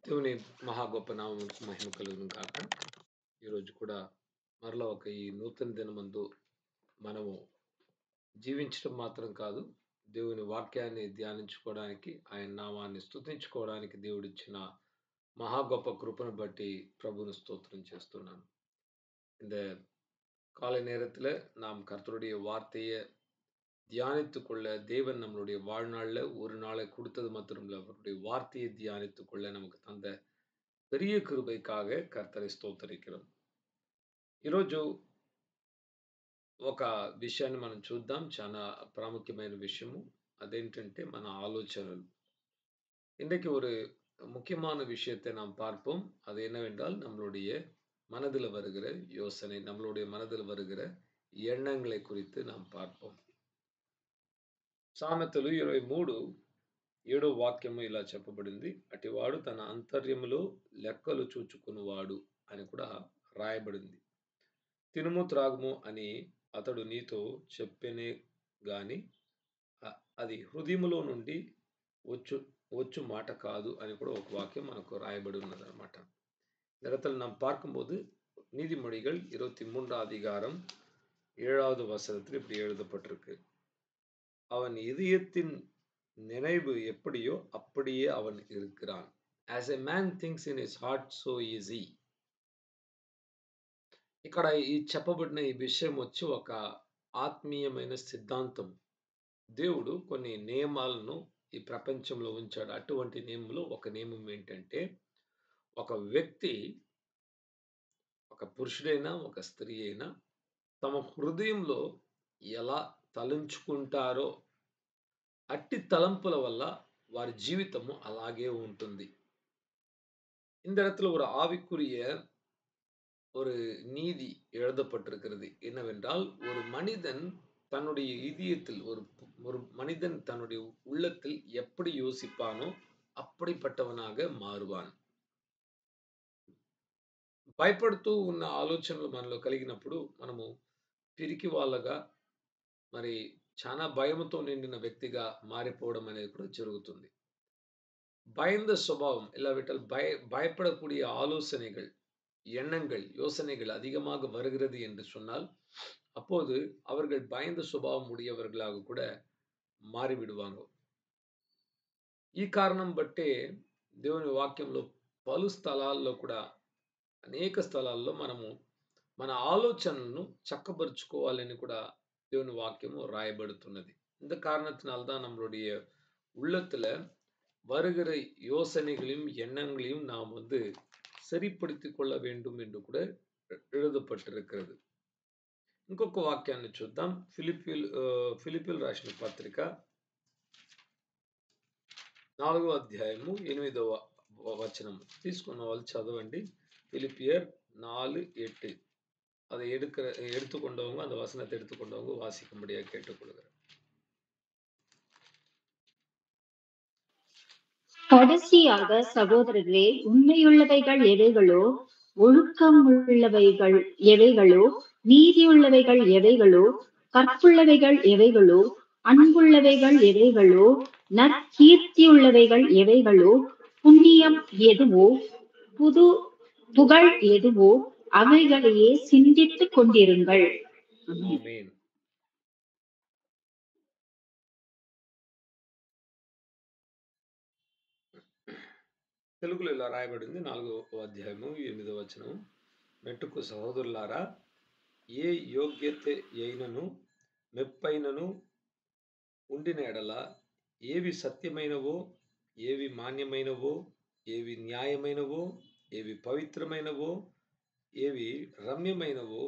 దేవుని మహా గొప్ప నామమునకు మహిమ కలుగును గాక. ఈరోజు కూడా మరలా ఈ నూతన దినమందు మనము జీవించడం మాత్రం కాదు, దేవుని వాక్యాన్ని ధ్యానించుకోవడానికి, ఆయన నామాన్ని స్తుతించుకోవడానికి దేవుడిచ్చిన మహా గొప్ప கృபను బట్టి ప్రభువును ஸ்தோத்திரம் చేస్తున్నాను. இந்த காலை நேரத்துல நாம் கர்த்தருடைய வார்த்தையை தியானித்துக்கொள்ள தேவன் நம்மளுடைய வாழ்நாள்ல ஒரு நாளை கொடுத்தது மாத்திரமல்ல, அவருடைய வார்த்தையை தியானித்துக்கொள்ள நமக்கு தந்த பெரிய కృபைக்காக కర్తరి స్తోత్రిக்கிறோం. ఈరోజు ఒక విషయాన్ని మనం చూద్దాం. చాలా ప్రాముఖ్యమైన విషయము. అదేంటంటే మన ఆలోచనలు. இன்றைக்கு ஒரு முக்கியமான விஷயத்தை நாம் பார்ப்போம். அது என்னவென்றால் நம்மளுடைய மனதில் வருகிற யோசனை, நம்மளுடைய மனதில் வருகிற எண்ணங்களை குறித்து நாம் பார்ப்போம். సామెతలు 23:7 వాక్యము ఇలా చెప్పబడింది. అటివాడు తన అంతర్యములో లెక్కలు చూచుకునివాడు అని కూడా రాయబడింది. తినుము త్రాగుము అని అతడు నీతో చెప్పెనే గాని అది హృదయములో నుండి వచ్చు మాట కాదు అని కూడా ఒక వాక్యం మనకు రాయబడి ఉన్నదన్నమాట. இந்த இடத்துல நாம் பார்க்கும்போது நீதிமொழிகள் 23 அதிகாரம் 7வது வசனத்தில் இப்படி எழுதப்பட்டிருக்கு. அவன் இதயத்தின் நினைவு எப்படியோ அப்படியே அவன் இருக்கிறான். As a man thinks in his heart, so is he. ఇక్కడ ఈ చెప్పబడిన ఈ విషయం వచ్చి ఒక ఆత్మీయమైన సిద్ధాంతం. దేవుడు కొన్ని నియమాలను ఈ ప్రపంచంలో ఉంచాడు. అటువంటి నియమంలో ఒక నియమం ఏంటంటే, ఒక వ్యక్తి, ఒక పురుషుడైనా ఒక స్త్రీ అయినా తమ హృదయంలో ఎలా తలంచుకుంటారో అట్టి తలంపుల వల్ల వారి జీవితము అలాగే ఉంటుంది. இந்த இடத்துல ஒரு ஆவிக்குரிய ஒரு நீதி எழுதப்பட்டிருக்கிறது. என்னவென்றால், ஒரு மனிதன் தன்னுடைய இதயத்தில் ஒரு மனிதன் தன்னுடைய உள்ளத்தில் எப்படி யோசிப்பானோ அப்படிப்பட்டவனாக మారువాన్. భయపడుతూ ఉన్న ఆలోచనలు మనలో కలిగినప్పుడు మనము పిరికి వాళ్ళగా, మరి చాలా భయముతో నిండిన వ్యక్తిగా మారిపోవడం అనేది కూడా జరుగుతుంది. பயந்த சுபாவம் இல்லாவிட்டால் பயப்படக்கூடிய ஆலோசனைகள், எண்ணங்கள், யோசனைகள் அதிகமாக வருகிறது என்று சொன்னால், அப்போது அவர்கள் பயந்த சுபாவம் உடையவர்களாக கூட మారివిడువాంగ. ఈ కారణం బట్టే దేవుని వాక్యంలో పలు స్థలాల్లో కూడా, అనేక స్థలాల్లో మనము మన ఆలోచనలను చక్కబరుచుకోవాలని కూడా దేవుని వాక్యము రాయబడుతున్నది. இந்த காரணத்தினால்தான் நம்மளுடைய உள்ளத்துல வருகிற யோசனைகளையும் எண்ணங்களையும் நாம் సరిపడితిக் కొள்ள வேண்டும் என்று కూడా எழுதப்பட்டிருக்கிறது. ఇంకొక వాక్యాన్ని చూద్దాం. ఫిలిప్పీయులు రాసిన పత్రిక 4వ అధ్యాయము 8వ వచనం తీసుకున్న వాళ్ళు చదవండి. ఫిలిப்பியர் 4:8. அதை எடுத்துக்கொண்டவங்க, அந்த வசனத்தை எடுத்துக்கொண்டவங்க வாசிக்கும்படியாக கேட்டுக்கொள்கிறேன். கடைசியாக சகோதரர்களே, உண்மையுள்ளவைகள் எவைகளோ, ஒழுக்கம் உள்ளவைகள் எவைகளோ, நீதியுள்ளவைகள் எவைகளோ, கற்புள்ளவைகள் எவைகளோ, அன்புள்ளவைகள் எவைகளோ, நற்கீர்த்தியுள்ளவைகள் எவைகளோ, புண்ணியம் எதுவோ, புகழ் எதுவோ, அவைகளையே சிந்தித்துக் கொண்டிருங்கள். ஆமென். తెలుగులో ఇలా రాయబడింది. 4వ అధ్యాయము 8వ వచనం. మెట్టుకు సహోదరులారా, ఏ యోగ్యత అయినను మెప్పైనను ఉండిన ఎడల, ఏవి సత్యమైనవో, ఏవి మాన్యమైనవో, ఏవి న్యాయమైనవో, ఏవి పవిత్రమైనవో, ఏవి రమ్యమైనవో,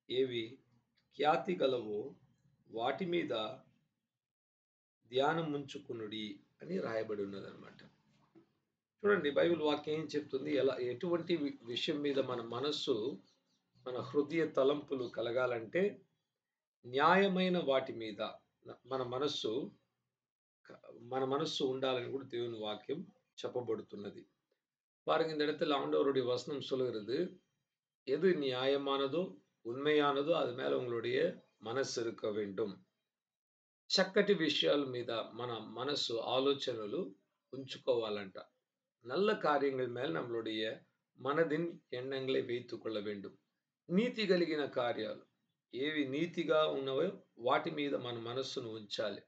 ఏవి ఖ్యాతి గలవో, వాటి మీద ధ్యానం ఉంచుకునుడి అని రాయబడి ఉన్నదన్నమాట. చూడండి, బైబిల్ వాక్యం ఏం చెప్తుంది? ఎటువంటి విషయం మీద మన మనస్సు, మన హృదయ తలంపులు కలగాలంటే, న్యాయమైన వాటి మీద మన మనస్సు ఉండాలని కూడా దేవుని వాక్యం చెప్పబడుతున్నది. பாருங்க, இந்த இடத்துல ஆண்டவருடைய வசனம் சொல்லுகிறது, எது நியாயமானதோ, உண்மையானதோ அது மேல உங்களுடைய మనస్సు இருக்க வேண்டும். చక్కటి విషయాల మీద మన మనస్సు, ఆలోచనలు ఉంచుకోవాలంట. நல்ல காரியங்கள் மேல் நம்மளுடைய மனதின் எண்ணங்களை வைத்துக் கொள்ள வேண்டும். నీతి కలిగిన కార్యాలు ఏవి నీతిగా ఉన్నవో వాటి మీద మన మనస్సును ఉంచాలి.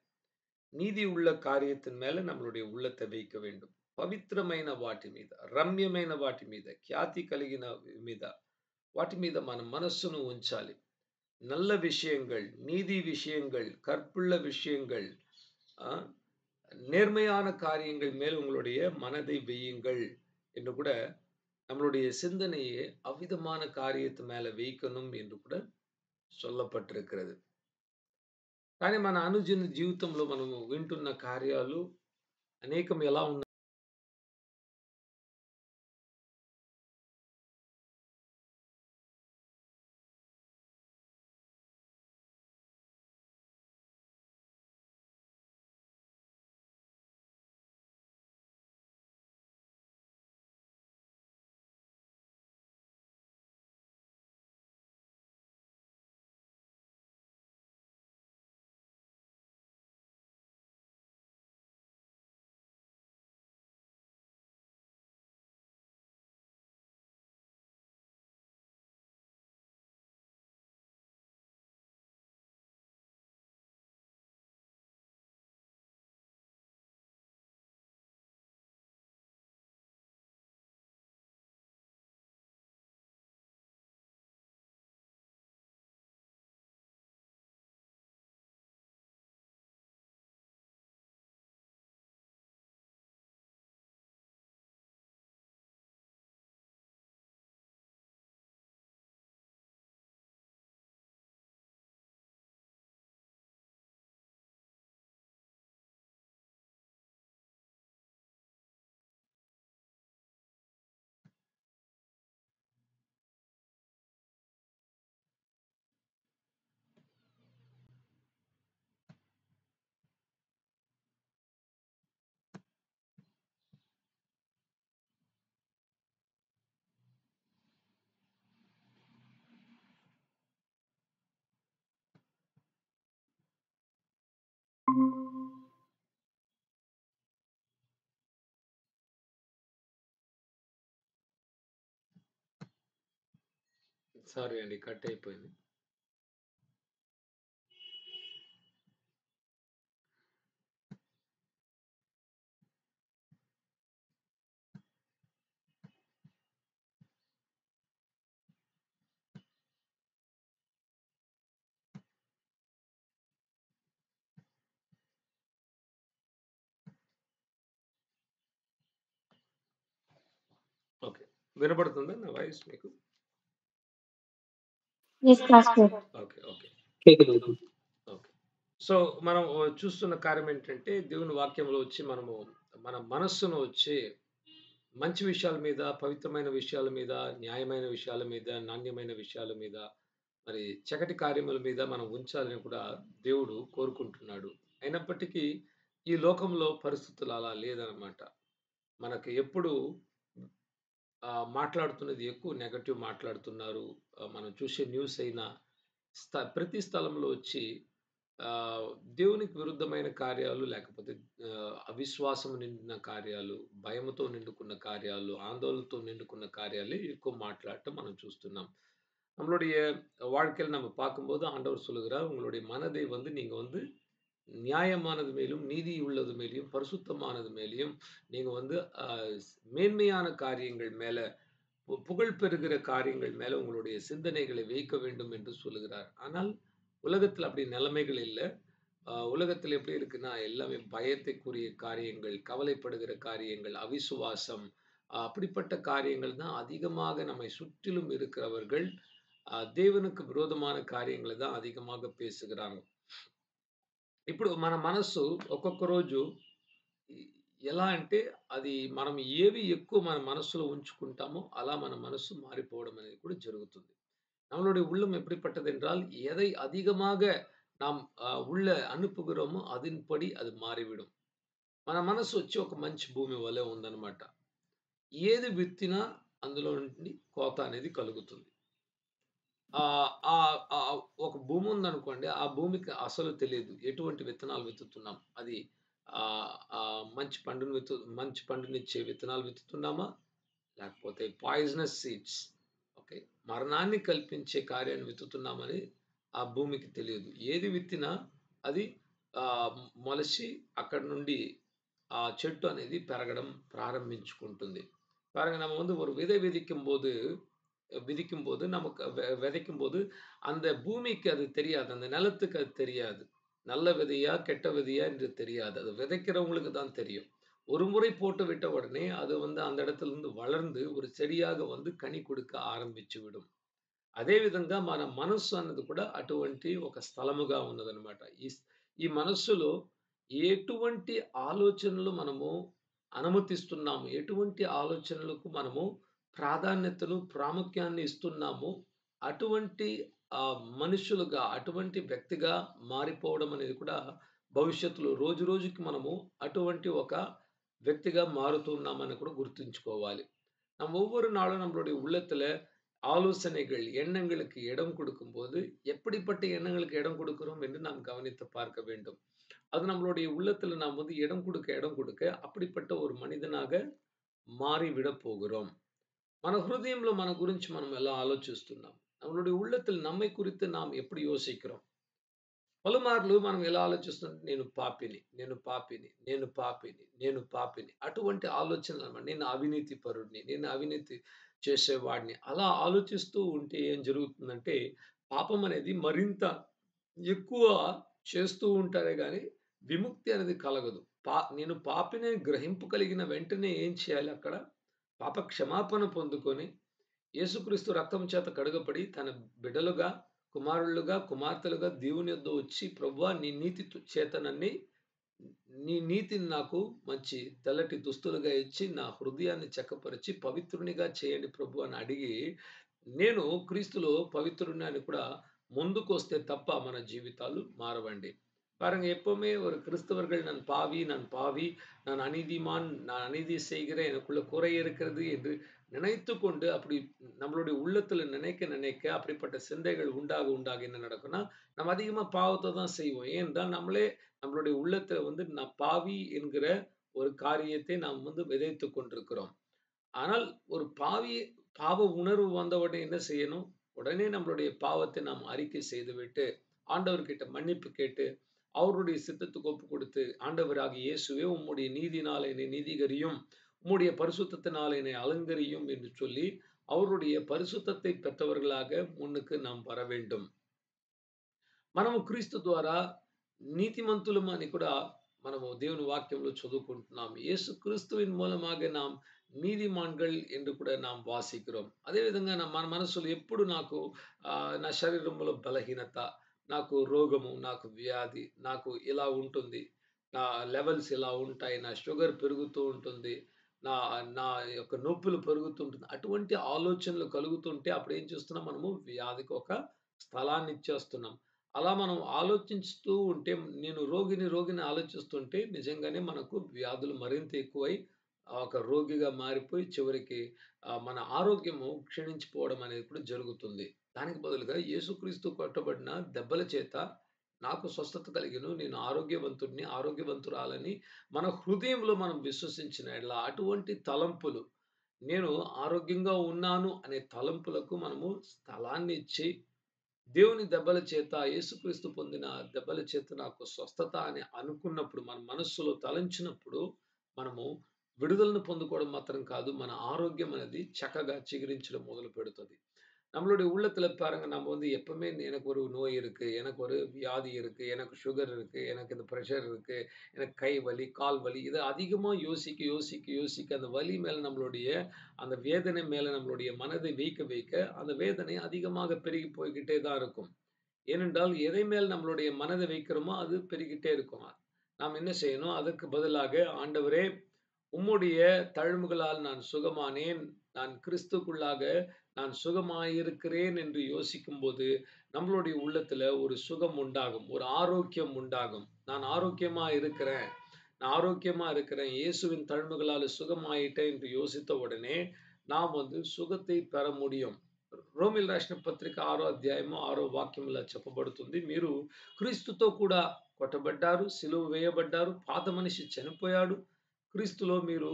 నీతి உள்ள காரியத்தின் மேல நம்மளுடைய உள்ளத்தை வைக்க வேண்டும். పవిత్రమైన వాటి మీద, రమ్యమైన వాటి మీద, ఖ్యాతి కలిగిన మీద, వాటి మీద మన మనస్సును ఉంచాలి. நல்ல விஷயங்கள், நீதி விஷயங்கள், கற்புள்ள விஷயங்கள், ஆ, நேர்மையான காரியங்கள் மேல் உங்களுடைய மனதை வையுங்கள் என்று கூட நம்மளுடைய சிந்தனையை அவ்விதமான காரியத்து மேல வைக்கணும் என்று கூட சொல்லப்பட்டிருக்கிறது. కానీ మన అనుదిన జీవితంలో మనము వింటున్న కార్యాలు అనేకం ఎలా ఉన్నాయి? సారీ అండి, కట్ అయిపోయింది. ఓకే, వినపడుతుందా నా వాయిస్ మీకు? Yes, Pastor. ఓకే, ఓకే, కేకలేదు. ఓకే. సో మనం చూస్తున్న కార్యం ఏంటంటే దేవుని వాక్యంలో వచ్చి మనము మన మనస్సును వచ్చి మంచి విషయాల మీద, పవిత్రమైన విషయాల మీద, న్యాయమైన విషయాల మీద, నాణ్యమైన విషయాల మీద, మరి చక్కటి కార్యముల మీద మనం ఉంచాలని కూడా దేవుడు కోరుకుంటున్నాడు. అయినప్పటికీ ఈ లోకంలో పరిస్థితులు అలా లేదనమాట. మనకు ఎప్పుడు మాట్లాడుతున్నది ఎక్కువ నెగెటివ్ మాట్లాడుతున్నారు. మనం చూసే న్యూస్ అయినా ప్రతి స్థలంలో వచ్చి ఆహ్, దేవునికి విరుద్ధమైన కార్యాలు, లేకపోతే అవిశ్వాసం నిండిన కార్యాలు, భయముతో నిండుకున్న కార్యాలు, ఆందోళనతో నిండుకున్న కార్యాలే ఎక్కువ மாట్లాடட்டும் మనం చూస్తున్నాం. நம்மளுடைய வாழ்க்கையில நம்ம பார்க்கும்போது ஆண்டவர் சொல்லுகிறார், உங்களுடைய மனதை வந்து நீங்க வந்து நியாயமானது மேலும், நீதி உள்ளது மேலயும், பரிசுத்தமானது மேலயும் நீங்க வந்து அ மேன்மையான காரியங்கள் மேல, புகழ் பெறுகிற காரியங்கள் மேல உங்களுடைய சிந்தனைகளை வைக்க வேண்டும் என்று சொல்லுகிறார். ஆனால் உலகத்துல அப்படி நிலைமைகள் இல்ல. உலகத்துல எப்படி இருக்குன்னா, எல்லாமே பயத்துக்குரிய காரியங்கள், கவலைப்படுகிற காரியங்கள், அவிசுவாசம், அப்படிப்பட்ட காரியங்கள் தான் அதிகமாக நம்மை சுற்றிலும் இருக்கிறவர்கள் దేవునికి విరోధமான కార్యங்களை தான் அதிகமாக பேசுகிறாங்க. ఇప్పుడు మన మనస్సు ఒక్కొక్క రోజు ఎ ఎలా అంటే, అది మనం ఏవి ఎక్కువ మన మనస్సులో ఉంచుకుంటామో, అలా మన మనస్సు మారిపోవడం అనేది కూడా జరుగుతుంది. நம்மளுடைய உள்ளம் எப்படிப்பட்டது என்றால், எதை அதிகமாக நாம் உள்ள அனுப்புகிறோமோ, அதன்படி அது మారివిடும். మన మనస్సు వచ్చి ఒక మంచి భూమి వలె ఉందన్నమాట. ఏది విత్తినా అందులో నుండి కోత అనేది కలుగుతుంది. ఒక భూమి ఉందనుకోండి, ఆ భూమికి అసలు తెలీదు. ఎటువంటి విత్తనాలు విత్తుతున్నాం. అది మంచి పండునిచ్చే విత్తనాలు విత్తుతున్నామా? లేకపోతే పాయిజనస్ సీడ్స్, ఓకే, మరణాన్ని కల్పించే కార్యాన్ని విత్తుతున్నామని ఆ భూమికి తెలియదు. ఏది విత్తినా అది మొలచి అక్కడి నుండి ఆ చెట్టు అనేది పెరగడం ప్రారంభించుకుంటుంది. பாருங்க, நம்ம வந்து ஒரு விதை விதிக்கும்போது நமக்கு விதைக்கும்போது அந்த பூமிக்கு அது தெரியாது. அந்த நிலத்துக்கு அது தெரியாது. நல்ல விதையா, கெட்ட விதையா என்று தெரியாது. அது விதைக்கிறவங்களுக்கு தான் தெரியும். ஒரு முறை போட்டு விட்ட உடனே அது வந்து அந்த இடத்திலிருந்து వளர்ந்து ஒரு చెడియాగ வந்து కని கொடுக்க ఆరంభించి విடும். అదే విధంగా మన మనస్సు అన్నది కూడా అటువంటి ఒక స్థలముగా ఉన్నదన్నమాట. ఈ మనస్సులో ఎటువంటి ఆలోచనలు మనము అనుమతిస్తున్నాము, ఎటువంటి ఆలోచనలకు మనము ప్రాధాన్యతను, ప్రాముఖ్యాన్ని ఇస్తున్నాము, అటువంటి మనుషులుగా, అటువంటి వ్యక్తిగా మారిపోవడం అనేది కూడా భవిష్యత్తులో రోజు రోజుకి మనము అటువంటి ఒక వ్యక్తిగా మారుతున్నామని కూడా గుర్తుంచుకోవాలి. நம்ம ஒவ்வொரு நாளும் நம்மளுடைய உள்ளத்துல ஆலோசனைகள், எண்ணங்களுக்கு இடம் கொடுக்கும்போது, எப்படிப்பட்ட எண்ணங்களுக்கு இடம் கொடுக்கிறோம் என்று நாம் கவனித்து பார்க்க வேண்டும். அது நம்மளுடைய உள்ளத்துல நாம் வந்து இடம் கொடுக்க அப்படிப்பட்ட ஒரு మనిదనాగా మారివిడ పోగురోం. మన హృదయంలో మన గురించి మనం ఎలా ఆలోచిస్తున్నాం? நம்மளுடைய உள்ளத்தில் நம்மை குறித்து நாம் எப்படி யோசிக்கிறோம்? పలుమార్లు మనం ఎలా ఆలోచిస్తున్నాం? నేను పాపిని, నేను పాపిని, నేను పాపిని, నేను పాపిని. అటువంటి ఆలోచనలన్నమాట. నేను అవినీతి పరుడిని, నేను అవినీతి చేసేవాడిని. అలా ఆలోచిస్తూ ఉంటే ఏం జరుగుతుందంటే, పాపం అనేది మరింత ఎక్కువ చేస్తూ ఉంటారే గానీ, విముక్తి అనేది కలగదు. నేను పాపినని గ్రహింపు కలిగిన వెంటనే ఏం చేయాలి అక్కడ? పాప క్షమాపణ పొందుకొని, యేసుక్రీస్తు రక్తం చేత కడుగబడి, తన బిడ్డలుగా, కుమారులుగా, కుమార్తెలుగా దేవుని యొద్ద వచ్చి, ప్రభువా నీ నీతి చేత నీ నీతిని నాకు మంచి తెల్లటి దుస్తులుగా ఇచ్చి, నా హృదయాన్ని చక్కపరిచి, పవిత్రునిగా చేయండి ప్రభు అని అడిగి, నేను క్రీస్తులో పవిత్రుడిని అని కూడా ముందుకొస్తే తప్ప మన జీవితాలు మారవండి. பாருங்க, எப்பவுமே ஒரு கிறிஸ்தவர்கள் நான் பாவி, நான் அநீதிமான், நான் அநீதி செய்கிறேன், எனக்குள்ள குறை இருக்கிறது என்று நினைத்துக்கொண்டு அப்படி நம்மளுடைய உள்ளத்துல நினைக்க அப்படிப்பட்ட சிந்தைகள் உண்டாக என்ன நடக்கும்னா, நம்ம அதிகமா பாவத்த தான் செய்வோம். ஏனென்றால் நம்மளே நம்மளுடைய உள்ளத்துல வந்து நான் பாவி என்கிற ஒரு காரியத்தை நாம் வந்து விதைத்துக் கொண்டிருக்கிறோம். ஆனால் ஒரு பாவ உணர்வு வந்த உடனே என்ன செய்யணும்? உடனே நம்மளுடைய பாவத்தை நாம் அறிக்கை செய்துவிட்டு, ஆண்டவர்கிட்ட மன்னிப்பு கேட்டு, அவருடைய சித்தத்துக்கு ஒப்புக் கொடுத்து, ஆண்டவராகிய இயேசுவே உம்முடைய நீதியினால் என்னை நீதிகரியும், உம்முடைய பரிசுத்தத்தினால் என்னை அலங்கரியும் என்று சொல்லி, அவருடைய பரிசுத்தத்தை பெற்றவர்களாக முன்னுக்கு நாம் வர வேண்டும். మనము క్రీస్తు ద్వారా నీతిమంతులమని కూడా మనము దేవుని వాక్యంలో చదువుకుంటున్నాం. యేసుక్రీస్తువిன் మూలமாக நாம் నీతిమాన్கள் என்று కూడా நாம் వాసిக்கிறோம். అదే విధంగా మన మనసులో ఎప్పుడు నా శరీరంలో బలహీనత, నాకు రోగము, నాకు వ్యాధి, నాకు ఇలా ఉంటుంది, నా లెవెల్స్ ఇలా ఉంటాయి, నా షుగర్ పెరుగుతూ ఉంటుంది, నా నా యొక్క నొప్పులు పెరుగుతుంటుంది. అటువంటి ఆలోచనలు కలుగుతుంటే అప్పుడు ఏం చేస్తున్నాం? మనము వ్యాధికి ఒక స్థలాన్ని ఇచ్చేస్తున్నాం. అలా మనం ఆలోచించుతూ ఉంటే, నేను రోగిని ఆలోచిస్తుంటే నిజంగానే మనకు వ్యాధులు మరింత ఎక్కువై ఒక రోగిగా మారిపోయి చివరికి మన ఆరోగ్యము క్షీణించిపోవడం అనేది కూడా జరుగుతుంది. దానికి బదులుగా యేసుక్రీస్తు కొట్టబడిన దెబ్బల చేత నాకు స్వస్థత కలిగెను, నేను ఆరోగ్యవంతుడిని, ఆరోగ్యవంతురాలని మన హృదయంలో మనం విశ్వసించిన యెడల అటువంటి తలంపులు, నేను ఆరోగ్యంగా ఉన్నాను అనే తలంపులకు మనము స్థలాన్ని ఇచ్చి, దేవుని దెబ్బల చేత, యేసుక్రీస్తు పొందిన దెబ్బల చేత నాకు స్వస్థత అని అనుకున్నప్పుడు, మన మనస్సులో తలంచినప్పుడు, మనము విడుదలను పొందుకోవడం మాత్రం కాదు, మన ఆరోగ్యం అనేది చక్కగా చిగురించడం మొదలుపెడుతది. நம்மளுடைய உள்ளத்துல பாருங்க, நம்ம வந்து எப்பவுமே எனக்கு ஒரு நோய் இருக்கு, எனக்கு ஒரு வியாதி இருக்கு, எனக்கு சுகர் இருக்கு, எனக்கு இந்த பிரஷர் இருக்கு, எனக்கு கை வலி, கால் வலி, இத அதிகமா யோசிக்க அந்த வலி மேல நம்மளுடைய அந்த வேதனை மேல நம்மளுடைய மனதை வைக்க அந்த வேதனை அதிகமாக பெருகி போய்க்கிட்டே தான் இருக்கும். ஏனென்றால் எதை மேல் நம்மளுடைய மனதை வைக்கிறோமோ அது பெருகிட்டே இருக்கும். நாம் என்ன செய்யணும்? அதற்கு பதிலாக, ஆண்டவரே உம்முடைய தழும்புகளால் நான் சுகமானேன், நான் கிறிஸ்துக்குள்ளாக நான் சுகமாயிருக்கிறேன் என்று யோசிக்கும்போது, நம்மளுடைய உள்ளத்துல ஒரு சுகம் உண்டாகும். ஒரு ஆரோக்கியம் உண்டாகும். நான் ஆரோக்கியமா இருக்கிறேன். நான் ஆரோக்கியமா இருக்கிறேன். இயேசுவின் தழும்புகளால சுகமாயிட்டேன் என்று யோசித்த உடனே, நாம் வந்து సుగத்தை పెற முடியும். రోమీయులు రాసిన పత్రిక 6వ అధ్యాయము 6వ వాక్యంలో చెప్పబడుతుంది. మీరు క్రీస్తుతో కూడా కొట్టబడ్డారు, సిలువ వేయబడ్డారు, పాత మనిషి చనిపోయాడు, క్రీస్తులో మీరు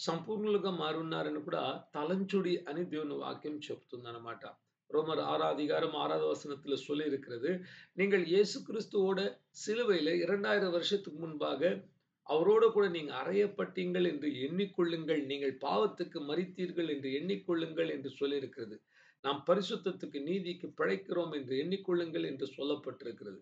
సంపూర్ణులుగా మారున్నారని కూడా తలంచుడి అని దేవుని வாக்கியம் చెప్తుందన్నమాట. ரோமர் 6 அதிகாரம் 6வது வசனத்துல சொல்லி இருக்கிறது. நீங்கள் இயேசு கிறிஸ்துவோட சிலுவையில 2000 வருஷத்துக்கு முன்பாக அவரோடு கூட நீங்க அறையப்பட்டீங்கள் என்று எண்ணிக்கொள்ளுங்கள். நீங்கள் பாவத்துக்கு மரித்தீர்கள் என்று எண்ணிக்கொள்ளுங்கள் என்று சொல்லியிருக்கிறது. நாம் పరిశుద్ధத்துக்கு నీతికి పిழைக்கிறோம் என்று ఎన్నికొల్లుங்கள் என்று சொல்லப்பட்டிருக்கிறது.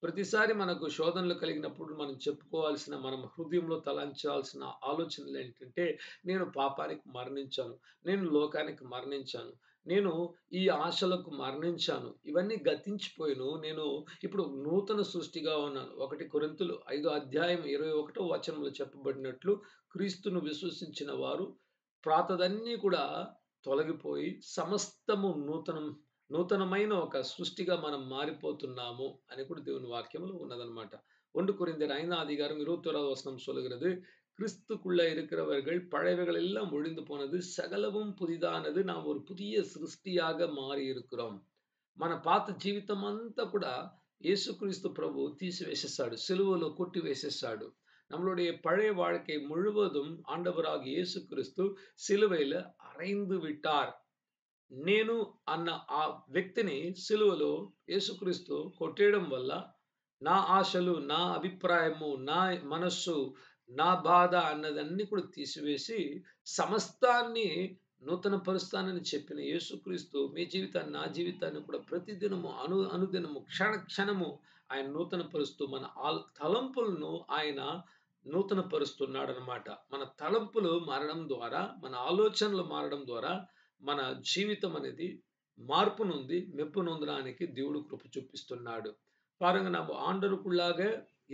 ప్రతిసారి మనకు శోధనలు కలిగినప్పుడు మనం చెప్పుకోవాల్సిన, మనం హృదయంలో తలంచాల్సిన ఆలోచనలు ఏంటంటే, నేను పాపానికి మరణించాను, నేను లోకానికి మరణించాను, నేను ఈ ఆశలకు మరణించాను, ఇవన్నీ గతించిపోయాను, నేను ఇప్పుడు నూతన సృష్టిగా ఉన్నాను. 1 కొరింథీయులు 5 అధ్యాయం 21వ వచనంలో చెప్పబడినట్లు, క్రీస్తును విశ్వసించిన వారు పాతదన్నీ కూడా తొలగిపోయి సమస్తము నూతనమైన ఒక సృష్టిగా మనం మారిపోతున్నాము అని కూడా దేవుని వాక్యంలో ఉన్నదన్నమాట. 1 கொரிந்தியர் 5ஆம் அதிகாரம் 21வது வசனம் சொல்லுகிறது, கிறிஸ்துக்குள்ள இருக்கிறவர்கள் பழையவைகள் எல்லாம் ஒழிந்து போனது, சகலமும் புதிதானது, நாம் ஒரு புதிய సృష్టిயாக మారి இருக்கிறோம். మన పాత జీవితం అంతా కూడా యేసుక్రీస్తు ప్రభు తీసివేసేసాడు, సిలువలో కొట్టివేసేసాడు. நம்மளுடைய பழைய வாழ்க்கை முழுவதும் ஆண்டவராகிய இயேசு கிறிஸ்து సిలువైలో అరైందు విட்டார். నేను అన్న ఆ వ్యక్తిని సిలువలో యేసుక్రీస్తు కొట్టేయడం వల్ల నా ఆశలు, నా అభిప్రాయము, నా మనస్సు, నా బాధ అన్నదన్నీ కూడా తీసివేసి సమస్తాన్ని నూతన పరుస్తానని చెప్పిన యేసుక్రీస్తు మీ జీవితాన్ని, నా జీవితాన్ని కూడా ప్రతిదినము అనుదినము క్షణ క్షణము ఆయన నూతన పరుస్తూ మన తలంపులను ఆయన నూతన పరుస్తున్నాడనమాట. మన తలంపులు మారడం ద్వారా, మన ఆలోచనలు మారడం ద్వారా మన జీవితం అనేది మార్పు நொந்தி மெப்பு நொந்தడానికి దేవుడు కృప చూపిస్తున్నాడు. பாருங்க, நம்ம ஆண்டவருக்குள்ளாக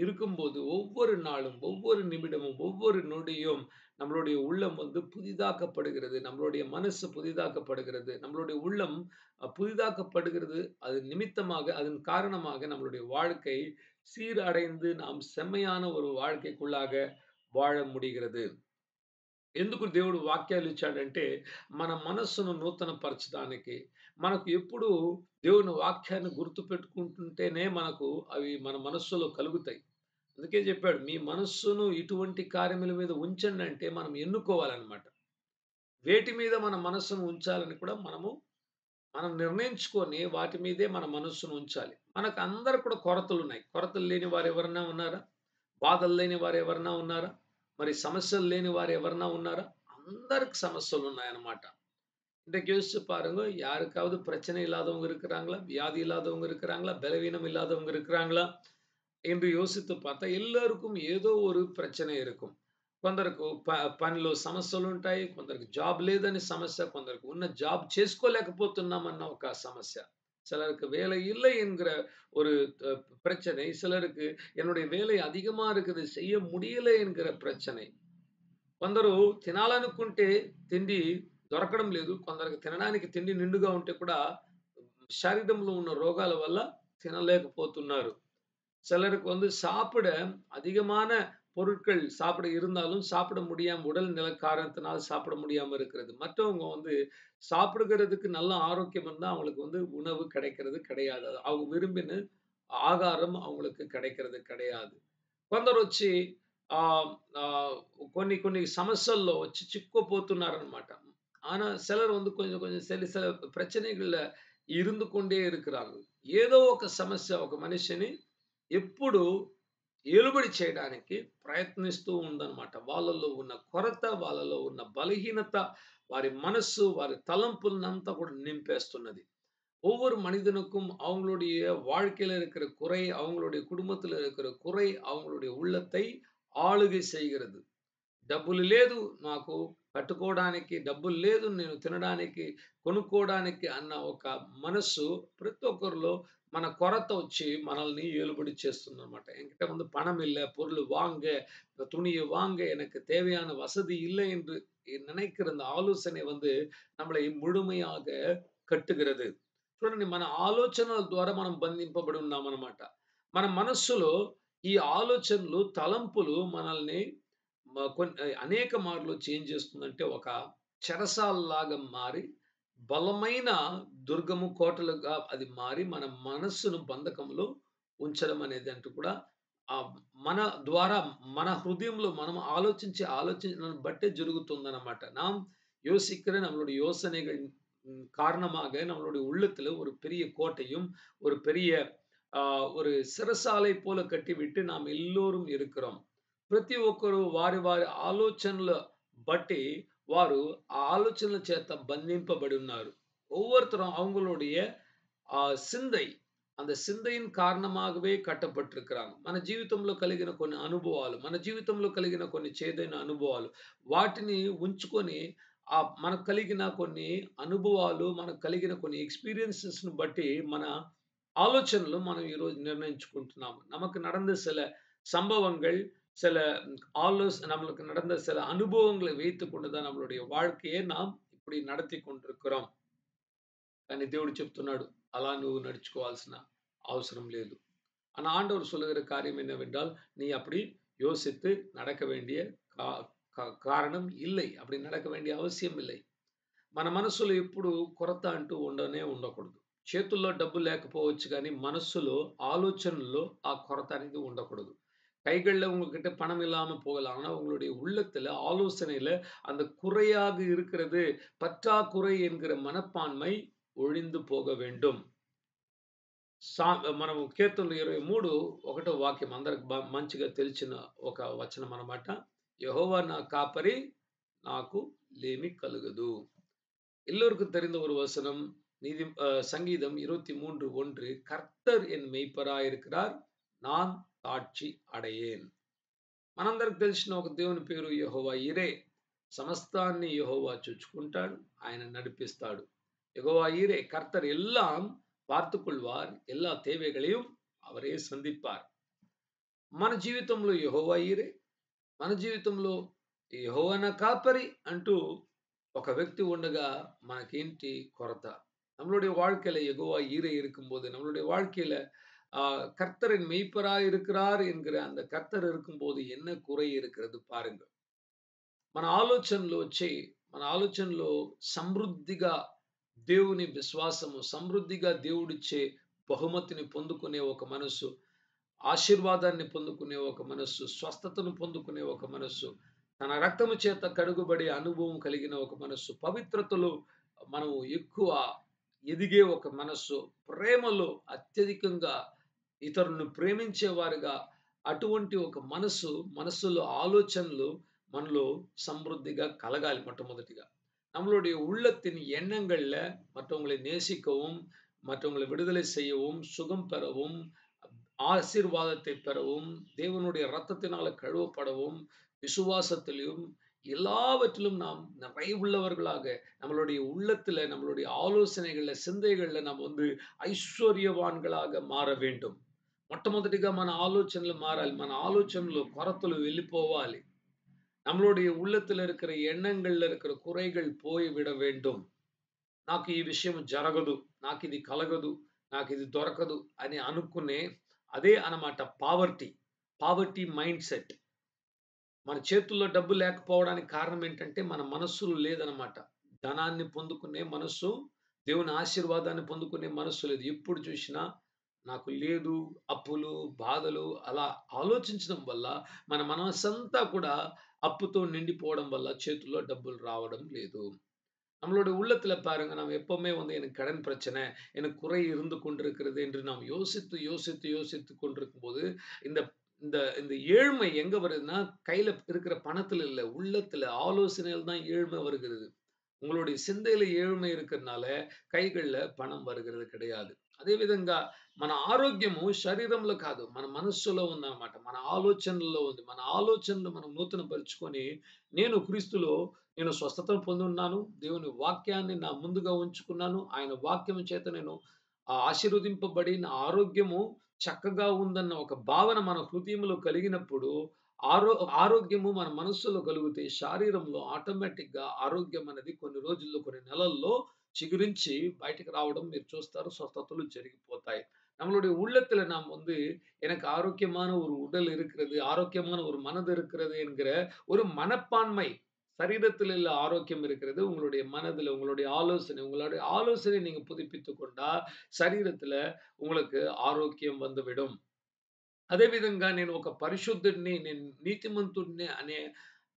இருக்கும்போது ஒவ்வொரு நாளும், ஒவ்வொரு நிமிடமும், ஒவ்வொரு நொடியும் நம்மளுடைய உள்ளம் வந்து புதிதாக்கப்படுகிறது, நம்மளுடைய மனசு புதிதாக்கப்படுகிறது, நம்மளுடைய உள்ளம் புதிதாக்கப்படுகிறது. அது நிமித்தமாக, அதன் காரணமாக நம்மளுடைய வாழ்க்கை சீரடைந்து நாம் செம்மையான ஒரு வாழ்க்கைக்குள்ளாக வாழ முடிகிறது. ఎందుకు దేవుడు వాక్యాలు ఇచ్చాడంటే, మన మనస్సును నూతన పరచడానికి, మనకు ఎప్పుడు దేవుని వాక్యాన్ని గుర్తుపెట్టుకుంటుంటేనే మనకు అవి మన మనస్సులో కలుగుతాయి. అందుకే చెప్పాడు, మీ మనస్సును ఇటువంటి కార్యముల మీద ఉంచండి అంటే మనం ఎన్నుకోవాలన్నమాట. వేటి మీద మన మనస్సును ఉంచాలని కూడా మనం నిర్ణయించుకొని వాటి మీదే మన మనస్సును ఉంచాలి. మనకు అందరూ కూడా కొరతలున్నాయి. కొరతలు లేని వారు ఎవరన్నా ఉన్నారా? బాధలు లేని వారు ఎవరన్నా ఉన్నారా? మరి సమస్యలు లేని వారు ఎవరన్నా ఉన్నారా? అందరికి சமஸ்யல் ఉన్నాయన్నమాట. இன்றைக்கு யோசிச்சு பாருங்க, யாருக்காவது பிரச்சனை இல்லாதவங்க இருக்கிறாங்களா? வியாதி இல்லாதவங்க இருக்கிறாங்களா? பலவீனம் இல்லாதவங்க இருக்கிறாங்களா? என்று யோசித்து பார்த்தா எல்லாருக்கும் ఏదో ஒரு ప్రచన இருக்கும். కొందరికి పనిలో సమస్యలు ఉంటాయి, కొందరికి జాబ్ లేదని సమస్య, కొందరికి ఉన్న జాబ్ చేసుకోలేకపోతున్నామన్న ఒక సమస్య, சிலருக்கு வேலை இல்லை என்கிற ஒரு பிரச்சனை, சிலருக்கு என்னுடைய வேலை அதிகமா இருக்குது, செய்ய முடியல என்கிற பிரச்சனை. కొందరు తినాలనుకుంటే తిండి దొరకడం లేదు, కొందరికి తినడానికి తిండి నిండుగా ఉంటే కూడా శరీరంలో ఉన్న రోగాల వల్ల తినలేకపోతున్నారు. சிலருக்கு வந்து சாப்பிட அதிகமான பொருட்கள் சாப்பிட இருந்தாலும் சாப்பிட முடியாம, உடல் நிலை காரணத்தினால் சாப்பிட முடியாம இருக்கிறது. மற்றவங்க வந்து சாப்பிடுகிறதுக்கு நல்ல ஆரோக்கியம் இருந்தா அவங்களுக்கு வந்து உணவு கிடைக்கிறது கிடையாது. அவங்க விரும்பின ఆహారం அவங்களுக்கு கிடைக்கிறது கிடையாது. కొందరొచ్చి కొన్ని కొన్ని సమస్యల్లో వచ్చి చిక్కుపోతున్నారన్నమాట. ஆனா சிலர் வந்து கொஞ்சம் கொஞ்சம் சில பிரச்சனைகள்ல இருந்து கொண்டே இருக்கிறாங்க. ఏదో ఒక సమస్య ఒక మనిషిని ఎప్పుడు ఏలుబడి చేయడానికి ప్రయత్నిస్తూ ఉందన్నమాట. వాళ్ళలో ఉన్న కొరత, వాళ్ళలో ఉన్న బలహీనత, వారి మనస్సు, వారి తలంపులనంతా కూడా నింపేస్తున్నది. ஒவ்வொரு மனிதனுக்கும் அவங்களுடைய வாழ்க்கையில இருக்கிற குறை, அவங்களுடைய குடும்பத்துல இருக்கிற குறை, அவங்களுடைய உள்ளத்தை ఆளுగై செய்கிறது. డబ్బులు లేదు నాకు కట్టుకోవడానికి, డబ్బులు లేదు నేను తినడానికి, కొనుక్కోవడానికి అన్న ఒక మనస్సు ప్రతి ఒక్కరిలో మన కొరత వచ్చి మనల్ని ఏలుబడి చేస్తుందన్నమాట. என்கிட்ட வந்து பணம் இல்ல, பொருள் வாங்க, துணியை வாங்க, எனக்கு தேவையான வசதி இல்லை என்று நினைக்கிற அந்த ఆలోచన வந்து நம்மளை ముழுமையாக కట్టుகிறது. చూడండి, మన ఆలోచనల ద్వారా మనం బంధింపబడి ఉన్నామన్నమాట. మన మనస్సులో ఈ ఆలోచనలు, తలంపులు మనల్ని అనేక మార్లు చేంజ్ చేస్తుందంటే ఒక చెరసాలలాగా మారి, బలమైన దుర్గము కోటలుగా అది మారి మన మనస్సును బంధకంలో ఉంచడం అనేది అంటూ కూడా మన ద్వారా మన హృదయంలో మనం ఆలోచించే ఆలోచనను బట్టే జరుగుతుందన్నమాట. யோசிக்கிற நம்மளுடைய யோசனைகள் காரணமாக நம்மளுடைய உள்ளத்துல ஒரு பெரிய கோட்டையும், ஒரு பெரிய ஒரு சிறைசாலை போல கட்டிவிட்டு நாம் ఎల్లోరం இருக்கிறோம். ప్రతి ఒక్కరు వారి వారి ఆలోచనల బట్టి వారు ఆ ఆలోచనల చేత బంధింపబడి ఉన్నారు. ஒவ்வொருத்தரும் அவங்களுடைய சிந்தை அந்த சிந்தையின் కారణమాగవే కట్టబట్టుஇருக்கிறాங்க. మన జీవితంలో కలిగిన కొన్ని అనుభవాలు, మన జీవితంలో కలిగిన కొన్ని చేదైన అనుభవాలు, వాటిని ఉంచుకొని మనకు కలిగిన కొన్ని అనుభవాలు, మనకు కలిగిన కొన్ని ఎక్స్‌పీరియన్సెస్‌ని బట్టి మన ఆలోచనలు మనం ఈరోజు నిర్ణయించుకుంటున్నాము. நமக்கு நடந்த சில சம்பவங்கள், சில நம்மளுக்கு நடந்த சில அனுபவங்களை வைத்துக்கொண்டு தான் நம்மளுடைய வாழ்க்கையை நாம் இப்படி நடத்திக் கொண்டிருக்கிறோம். కానీ దేవుడు చెప్తున్నాడు, అలా నువ్వు నడుచుకోవాల్సిన అవసరం లేదు. ஆனா ஆண்டவர் சொல்லுகிற காரியம் என்னவென்றால், நீ அப்படி யோசித்து நடக்க வேண்டிய கா క కారణం இல்லை. அப்படி நடக்க வேண்டிய అవసరం இல்லை. మన మనస్సులో ఎప్పుడు కొరత అంటూ ఉండనే ఉండకూడదు. చేతుల్లో డబ్బు లేకపోవచ్చు గానీ, మనస్సులో, ஆலோசனைలో ఆ కొరత అనేది ఉండకూడదు. கைகள்ல உங்ககிட்ட பணம் இல்லாம போகலாம். ஆனா, உங்களுடைய உள்ளத்துல, ஆலோசனையில அந்த குறையாக இருக்கிறது, பற்றாக்குறை என்கிற மனப்பான்மை ఒழிందు పోగ வேண்டும். మనము కీర్తనలు 23 ఒకటో వాక్యం అందరికి మంచిగా తెలిసిన ఒక వచనం అన్నమాట. యెహోవా నా కాపరి నాకు లేమి కలుగదు. எல்லோருக்கும் தெரிந்த ஒரு வசனம் சங்கீதம் 23:1 கர்த்தர் என் மெய்ப்பராய் இருக்கிறார், நான் தாட்சி అడయేన్. మనందరికి తెలిసిన ఒక దేవుని పేరు యెహోవా ఈరే. సమస్తాన్ని యెహోవా చూచుకుంటాడు, ఆయన నడిపిస్తాడు. యెహోవా ఈరే கர்த்தர் எல்லாம் பார்த்துக் கொள்வார், எல்லா தேவைகளையும் அவரே సంధిப்பார். మన జీవితంలో యెహోవా ఈరే, మన జీవితంలో యెహోవా నా కాపరి అంటూ ఒక వ్యక్తి ఉండగా మనకేంటి కొరత? நம்மளுடைய வாழ்க்கையில யெகோவா ஈரே இருக்கும்போது, நம்மளுடைய வாழ்க்கையில கர்த்தர் என் மெய்ப்பராய் இருக்கிறார் என்கிற அந்த கர்த்தர் இருக்கும்போது என்ன குறை இருக்கிறது பாருங்க. మన ఆలోచనలో సమృద్ధిగా దేవుని విశ్వాసము, సమృద్ధిగా దేవుడిచ్చే బహుమతిని పొందుకునే ఒక మనస్సు, ఆశీర్వాదాన్ని పొందుకునే ఒక మనస్సు, స్వస్థతను పొందుకునే ఒక మనస్సు, తన రక్తము చేత కడుగుబడే అనుభవం కలిగిన ఒక మనస్సు, పవిత్రతలో మనం ఎక్కువ ఎదిగే ఒక మనస్సు, ప్రేమలో అత్యధికంగా ఇతరులను ప్రేమించేవారుగా అటువంటి ఒక మనస్సులో ఆలోచనలు మనలో సమృద్ధిగా కలగాలి మొట్టమొదటిగా. நம்மளுடைய உள்ளத்தின் எண்ணங்கள்ல மற்றவங்களை நேசிக்கவும், மற்றவங்களை விடுதலை செய்யவும், சுகம் பெறவும், ஆசீர்வாதத்தை பெறவும், தேவனுடைய இரத்தத்தினால கழுவப்படவும், விசுவாசத்திலும் எல்லாவற்றிலும் நாம் நிறைவுள்ளவர்களாக நம்மளுடைய உள்ளத்துல, நம்மளுடைய ஆலோசனைகள்ல, சிந்தைகள்ல நாம் ఐశ్వర్యవాన్‌గలాగా మార வேண்டும். మొట్టమొదటిగా మన ఆలోచనలు మారాలి. మన ఆలోచనలు కొరతలు వెళ్ళిపోవాలి. நம்மளுடைய உள்ளத்துல இருக்கிற ఎண்ணங்கள்ல இருக்கிற குறைகள் పోయివిడ வேண்டும். నాకు ఈ విషయం జరగదు, నాకు ఇది కలగదు, నాకు ఇది దొరకదు అని అనుకునే అదే అన్నమాట పావర్టీ మైండ్ సెట్. మన చేతుల్లో డబ్బు లేకపోవడానికి కారణం ఏంటంటే మన మనస్సులో లేదన్నమాట. ధనాన్ని పొందుకునే మనస్సు, దేవుని ఆశీర్వాదాన్ని పొందుకునే మనస్సు లేదు. ఎప్పుడు చూసినా నాకు లేదు, అప్పులు, బాధలు అలా ఆలోచించడం వల్ల మన మనసంతా కూడా అప్పుతో నిండిపోవడం వల్ల చేతుల్లో డబ్బులు రావడం లేదు. நம்மளுடைய உள்ளத்துல பாருங்க, நாம் எப்பவுமே எனக்கு கடன் பிரச்சனை, எனக்கு குறை இருந்து கொண்டிருக்கிறது என்று நாம் யோசித்து கொண்டிருக்கும்போது, இந்த இந்த இந்த ஏழ்மை எங்க வருதுன்னா, கையில இருக்கிற பணத்துல இல்ல, உள்ளத்துல ஆலோசனையில தான் ஏழ்மை வருகிறது. உங்களுடைய சிந்தையில ఏழ்மை இருக்கிறனால కైగళ్ళ పణం వరగறது கிடையாது. అదే విధంగా మన ఆరోగ్యము శరీరంలో కాదు, మన మనస్సులో ఉందన్నమాట. మన ఆలోచనల్లో ఉంది. మన ఆలోచనలు మనం నూతనపరుచుకొని, నేను క్రీస్తులో నేను స్వస్థతను పొంది ఉన్నాను. దేవుని వాక్యాన్ని నా ముందుగా ఉంచుకున్నాను. ఆయన వాక్యము చేత నేను ఆశీర్వదింపబడి నా ఆరోగ్యము చక్కగా ఉందన్న ఒక భావన మన హృదయంలో కలిగినప్పుడు ఆరో ఆరోగ్యము మన మనస్సులో కలిగితే శరీరంలో ఆటోమేటిక్‌గా ఆరోగ్యం అనేది కొన్ని రోజుల్లో, కొన్ని నెలల్లో చిగురించి బయటికి రావడం మీరు చూస్తారు. స్వస్థతలు జరిగిపోతాయి. நம்மளுடைய உள்ளத்துல நாம் எனக்கு ஆரோக்கியமான ஒரு உடல் இருக்கிறது, ஆரோக்கியமான ஒரு மனது இருக்கிறது என்கிற ஒரு மனப்பான்மை, சரீரத்தில் உள்ள ஆரோக்கியம் இருக்கிறது. உங்களுடைய மனதில, உங்களுடைய ஆலோசனை நீங்க புதுப்பித்துக் கொண்டா, சரீரத்தில உங்களுக்கு ஆரோக்கியம் வந்துவிடும். అదే విధంగా నేను ఒక పరిశుద్ధుడిని, నేను నీతిమంతుడిని అనే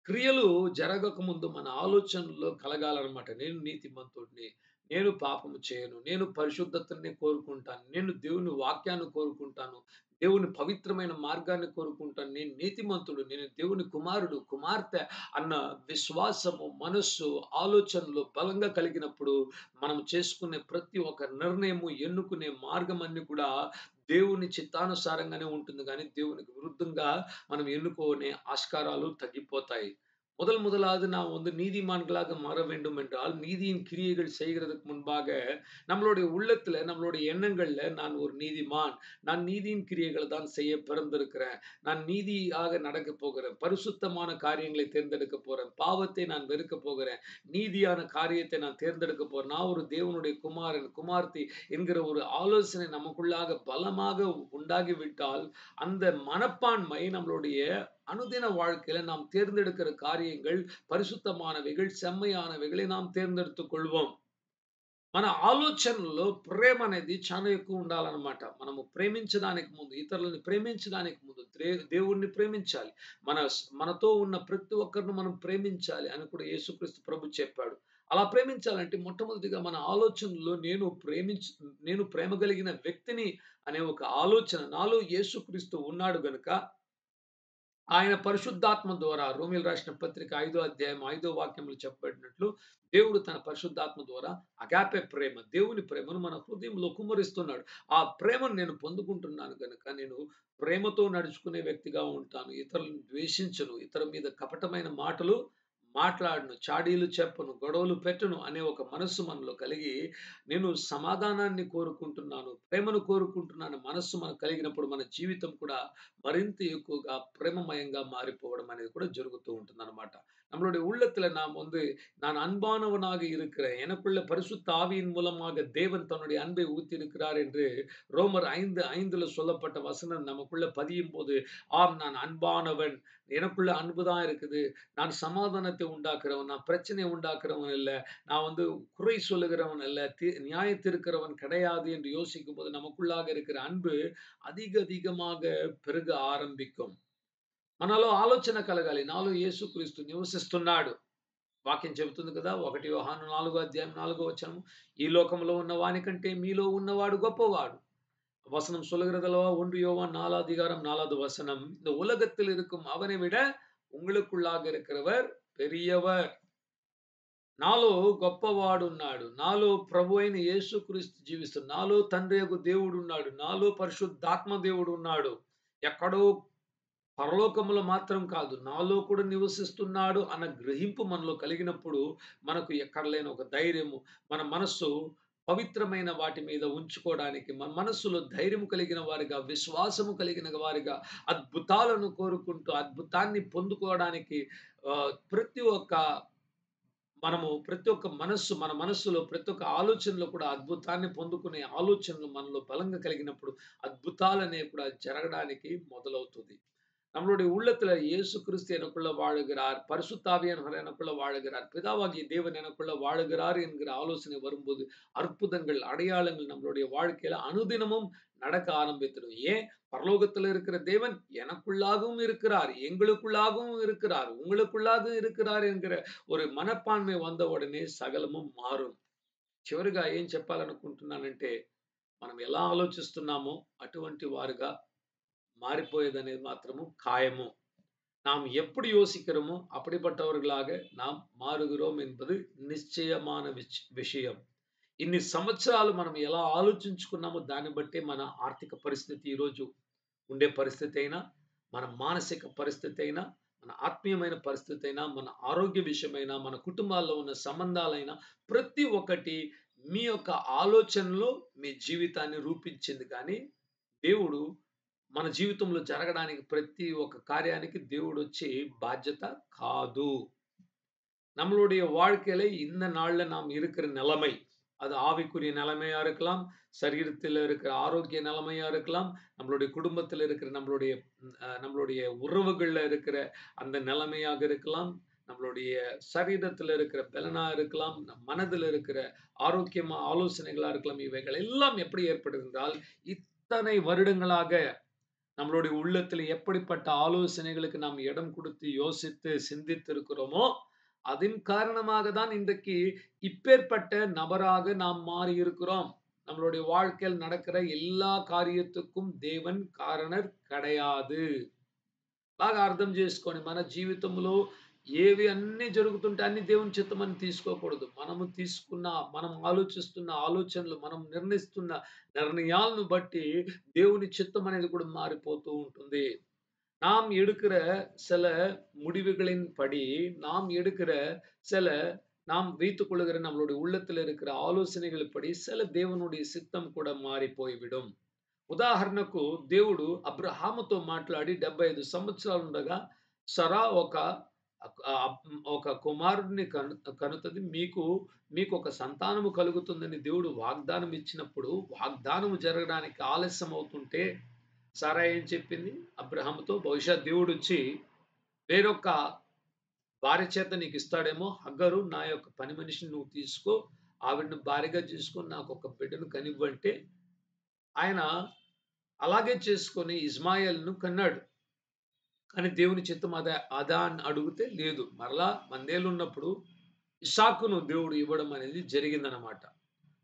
క్రియలు జరగకముందు మన ఆలోచనలో కలగాలనమాట. నేను నీతిమంతుడిని, నేను పాపము చేయను, నేను పరిశుద్ధతని కోరుకుంటాను, నేను దేవుని వాక్యాన్ని కోరుకుంటాను, దేవుని పవిత్రమైన మార్గాన్ని కోరుకుంటాను, నేను నీతిమంతుడు, నేను దేవుని కుమారుడు, కుమార్తె అన్న విశ్వాసము, మనస్సు, ఆలోచనలు బలంగా కలిగినప్పుడు మనం చేసుకునే ప్రతి ఒక్క నిర్ణయము, ఎన్నుకునే మార్గం అన్నీ కూడా దేవుని చిత్తానుసారంగానే ఉంటుంది గానీ, దేవునికి విరుద్ధంగా మనం ఎన్నుకోనే ஆஸ்காராలు தங்கிப்போத்தாய். முதலாவது நாம் வந்து நீதிமான்களாக மாற வேண்டும் என்றால், நீதியின் கிரியைகள் செய்கிறதுக்கு முன்பாக, நம்மளுடைய உள்ளத்துல, நம்மளுடைய எண்ணங்கள்ல, நான் ஒரு நீதிமான். நான் நீதியின் கிரியைகள தான் செய்ய பிறந்திருக்கிறேன். நான் நீதியாக நடக்கப் போகிறேன். பரிசுத்தமான காரியங்களை தேர்ந்தெடுக்கப் போறேன். பாவத்தை நான் வெறுக்கப் போகிறேன். நீதியான காரியத்தை நான் தேர்ந்தெடுக்கப் போறேன். நான் ஒரு தேவனுடைய குமாரன், குமார்த்தி என்கிற ஒரு ஆலோசனை நமக்குள்ளாக பலமாக உண்டாகிவிட்டால், அந்த மனப்பான்மை நம்மளுடைய அனுதின வாழ்க்கையில நாம் தேர்ந்தெடுக்கிற காரியங்கள் பரிசுத்தமானவைகள், செம்மையானவைகளை நாம் தேர்ந்தெடுத்துக் கொள்வோம். మన ఆలోచనల్లో ప్రేమ అనేది చాలా ఎక్కువ ఉండాలన్నమాట. మనము ప్రేమించడానికి ముందు, ఇతరులని ప్రేమించడానికి ముందు దేవుణ్ణి ప్రేమించాలి. మనతో ఉన్న ప్రతి ఒక్కరిని మనం ప్రేమించాలి అని కూడా యేసుక్రీస్తు ప్రభు చెప్పాడు. అలా ప్రేమించాలంటే మొట్టమొదటిగా మన ఆలోచనలో నేను ప్రేమ కలిగిన వ్యక్తిని అనే ఒక ఆలోచన నాలో యేసుక్రీస్తు ఉన్నాడు గనుక ఆయన పరిశుద్ధాత్మ ద్వారా రోమీయులకు రాసిన పత్రిక 5వ అధ్యాయం 5వ వాక్యంలో చెప్పబడినట్లు దేవుడు తన పరిశుద్ధాత్మ ద్వారా అగాపె ప్రేమ, దేవుని ప్రేమను మన హృదయంలో కుమ్మరిస్తున్నాడు. ఆ ప్రేమను నేను పొందుకుంటున్నాను గనుక నేను ప్రేమతో నడుచుకునే వ్యక్తిగా ఉంటాను. ఇతరులను ద్వేషించను, ఇతరుల మీద కపటమైన మాటలు మాట్లాడను, చాడీలు చెప్పను, గొడవలు పెట్టను అనే ఒక మనస్సు మనలో కలిగి, నేను సమాధానాన్ని కోరుకుంటున్నాను, ప్రేమను కోరుకుంటున్నాను మనస్సు మనకు కలిగినప్పుడు మన జీవితం కూడా మరింత ఎక్కువగా ప్రేమమయంగా మారిపోవడం అనేది కూడా జరుగుతూ ఉంటుందన్నమాట. நம்மளுடைய உள்ளத்துல நாம் வந்து நான் அன்பானவனாக இருக்கிறேன், எனக்குள்ள பரிசுத்த ஆவியின் மூலமாக தேவன் தன்னுடைய அன்பை ஊத்தியிருக்கிறார் என்று ரோமர் 5:5 சொல்லப்பட்ட வசனம் நமக்குள்ள பதியும் போது, ஆம் நான் அன்பானவன், எனக்குள்ள அன்பு தான் இருக்குது, நான் சமாதானத்தை உண்டாக்குறவன், நான் பிரச்சனையை உண்டாக்குறவன் இல்ல, நான் வந்து குறை சொல்லுகிறவன் அல்ல, நியாயத்திருக்கிறவன் கிடையாது என்று யோசிக்கும்போது நமக்குள்ளாக இருக்கிற அன்பு அதிகமாக పెరుగ ఆరంభికం. మనలో ఆలోచన కలగాలి. నాలో యేసుక్రీస్తు నివసిస్తున్నాడు. వాక్యం చెబుతుంది కదా! 1 యోహాను 4వ అధ్యాయం 4వ వచనం. ఈ లోకంలో ఉన్న వానికంటే మీలో ఉన్నవాడు గొప్పవాడు. வசனம் சொல்லுகிறதல்லவா 1 யோவான் 4 அதிகாரம் 4வது வசனம். இந்த உலகத்தில் இருக்கும் அவனை விட உங்களுக்குள்ளாக இருக்கிறவர் பெரியவர். నాలో గొప్పవాడున్నాడు. నాలో ప్రభువైన యేసుక్రీస్తు జీవిస్తున్నాడు. నాలో తండ్రి యగు దేవుడున్నాడు. నాలో పరిశుద్ధాత్మ దేవుడున్నాడు. ఎక్కడో పరలోకములో మాత్రం కాదు, నాలో కూడా నివసిస్తున్నాడు అన్న గ్రహింపు మనలో కలిగినప్పుడు, మనకు ఎక్కడ లేని ఒక ధైర్యము, మన మనస్సు పవిత్రమైన వాటి మీద ఉంచుకోవడానికి, మన మనస్సులో ధైర్యం కలిగిన వారిగా, విశ్వాసము కలిగిన వారిగా, అద్భుతాలను కోరుకుంటూ, అద్భుతాన్ని పొందుకోవడానికి ప్రతి ఒక్క మన మనస్సులో ప్రతి ఒక్క ఆలోచనలో కూడా అద్భుతాన్ని పొందుకునే ఆలోచనలు మనలో బలంగా కలిగినప్పుడు, అద్భుతాలనేవి కూడా జరగడానికి మొదలవుతుంది. நம்மளுடைய உள்ளத்துல இயேசு கிறிஸ்து எனக்குள்ள வாழுகிறார், பரிசுத்த ஆவியானவர் எனக்குள்ள வாழுகிறார், பிதாவாகிய தேவன் எனக்குள்ள வாழுகிறார் என்கிற ஆலோசனை வரும்போது, அற்புதங்கள், அடையாளங்கள் நம்மளுடைய வாழ்க்கையில அனுதினமும் நடக்க ஆரம்பித்துடும். ஏன்? பரலோகத்துல இருக்கிற தேவன் எனக்குள்ளாகவும் இருக்கிறார், எங்களுக்குள்ளாகவும் இருக்கிறார், உங்களுக்குள்ளாகவும் இருக்கிறார் என்கிற ஒரு మనపాన్மை வந்த உடனே సகలము మారుం. చివరిగా ఏం చెప్పాలనుకుంటున్నానంటే, మనం ఎలా ఆలోచిస్తున్నామో అటువంటి వారుగా மாறிப்போயதனது மாத்திரமும் காயமோ. நாம் எப்படி யோசிக்கிறோமோ அப்படிப்பட்டவர்களாக நாம் మారుகிறோம் என்பது నిశ్చయமான విషయం. ఇన్ని సంవత్సరాలు మనం ఎలా ఆలోచించుకున్నామో దాన్ని బట్టే మన ఆర్థిక పరిస్థితి ఈరోజు ఉండే పరిస్థితి అయినా, మన మానసిక పరిస్థితి అయినా, మన ఆత్మీయమైన పరిస్థితి అయినా, మన ఆరోగ్య విషయమైనా, మన కుటుంబాల్లో ఉన్న సంబంధాలైనా ప్రతి ఒక్కటి మీ యొక్క ఆలోచనలో మీ జీవితాన్ని రూపించింది. కానీ దేవుడు మన జీవితంలో జరగడానికి ప్రతి ఒక్క కార్యానికి దేవుడొచ్చి బాధ్యత కాదు. நம்மளுடைய வாழ்க்கையில இந்த நாள்ல நாம் இருக்கிற நிலைமை, அது ஆவிக்குரிய நிலைமையா இருக்கலாம், சரீரத்தில இருக்கிற ஆரோக்கிய நிலைமையா இருக்கலாம், நம்மளுடைய குடும்பத்தில இருக்கிற நம்மளுடைய உறவுகள்ல இருக்கிற அந்த நிலைமையாக இருக்கலாம், நம்மளுடைய சரீரத்தில இருக்கிற பலனா இருக்கலாம், மனதில இருக்கிற ஆரோக்கியமா ஆலோசனைகளா இருக்கலாம். இவைகள் எல்லாம் எப்படி ஏற்படுது என்றால், இத்தனை வருடங்களாக நம்மளுடைய உள்ளத்துல எப்படிப்பட்ட ஆலோசனைகளுக்கு நாம் இடம் கொடுத்து யோசித்து சிந்தித்திருக்கிறோமோ, அதன் காரணமாக தான் இன்றைக்கு இப்பேற்பட்ட நபராக நாம் மாறி இருக்கிறோம். நம்மளுடைய வாழ்க்கையில் நடக்கிற எல்லா காரியத்துக்கும் தேவன் కారణర్ கிடையாது. బాగా అర్థం చేసుకోండి. మన జీవితంలో ఏవి అన్నీ జరుగుతుంటే అన్ని దేవుని చిత్తమని తీసుకోకూడదు. మనం ఆలోచిస్తున్న ఆలోచనలు, మనం నిర్ణయిస్తున్న నిర్ణయాలను బట్టి దేవుని చిత్తం అనేది కూడా మారిపోతూ ఉంటుంది. நாம் எடுக்கிற சில முடிவுகளின் படி, நாம் எடுக்கிற சில நாம் வைத்துக் கொள்ளுகிற நம்மளுடைய உள்ளத்தில் இருக்கிற ஆலோசனைகள் படி சில தேவனுடைய சித்தம் கூட மாறி போய்விடும். ఉదాహరణకు దేవుడు అబ్రహాముతో మాట్లాడి 75 సంవత్సరాలుండగా సరా ఒక కుమారుడిని కనుతది. మీకు ఒక సంతానము కలుగుతుందని దేవుడు వాగ్దానం ఇచ్చినప్పుడు, వాగ్దానం జరగడానికి ఆలస్యం అవుతుంటే సారా ఏం చెప్పింది అబ్రహాముతో? బహుశా దేవుడొచ్చి వేరొక భార్య చేత నీకు ఇస్తాడేమో. హగ్గరు నా యొక్క పని మనిషిని నువ్వు తీసుకో, ఆవిడని భార్యగా చేసుకొని నాకు ఒక బిడ్డను కనివ్వంటే ఆయన అలాగే చేసుకొని ఇస్మాయిల్‌ను కన్నాడు. కానీ దేవుని చిత్తం అదా అని అడిగితే లేదు. మరలా మందేళ్లున్నప్పుడు ఇస్సాకును దేవుడు ఇవ్వడం అనేది జరిగిందనమాట.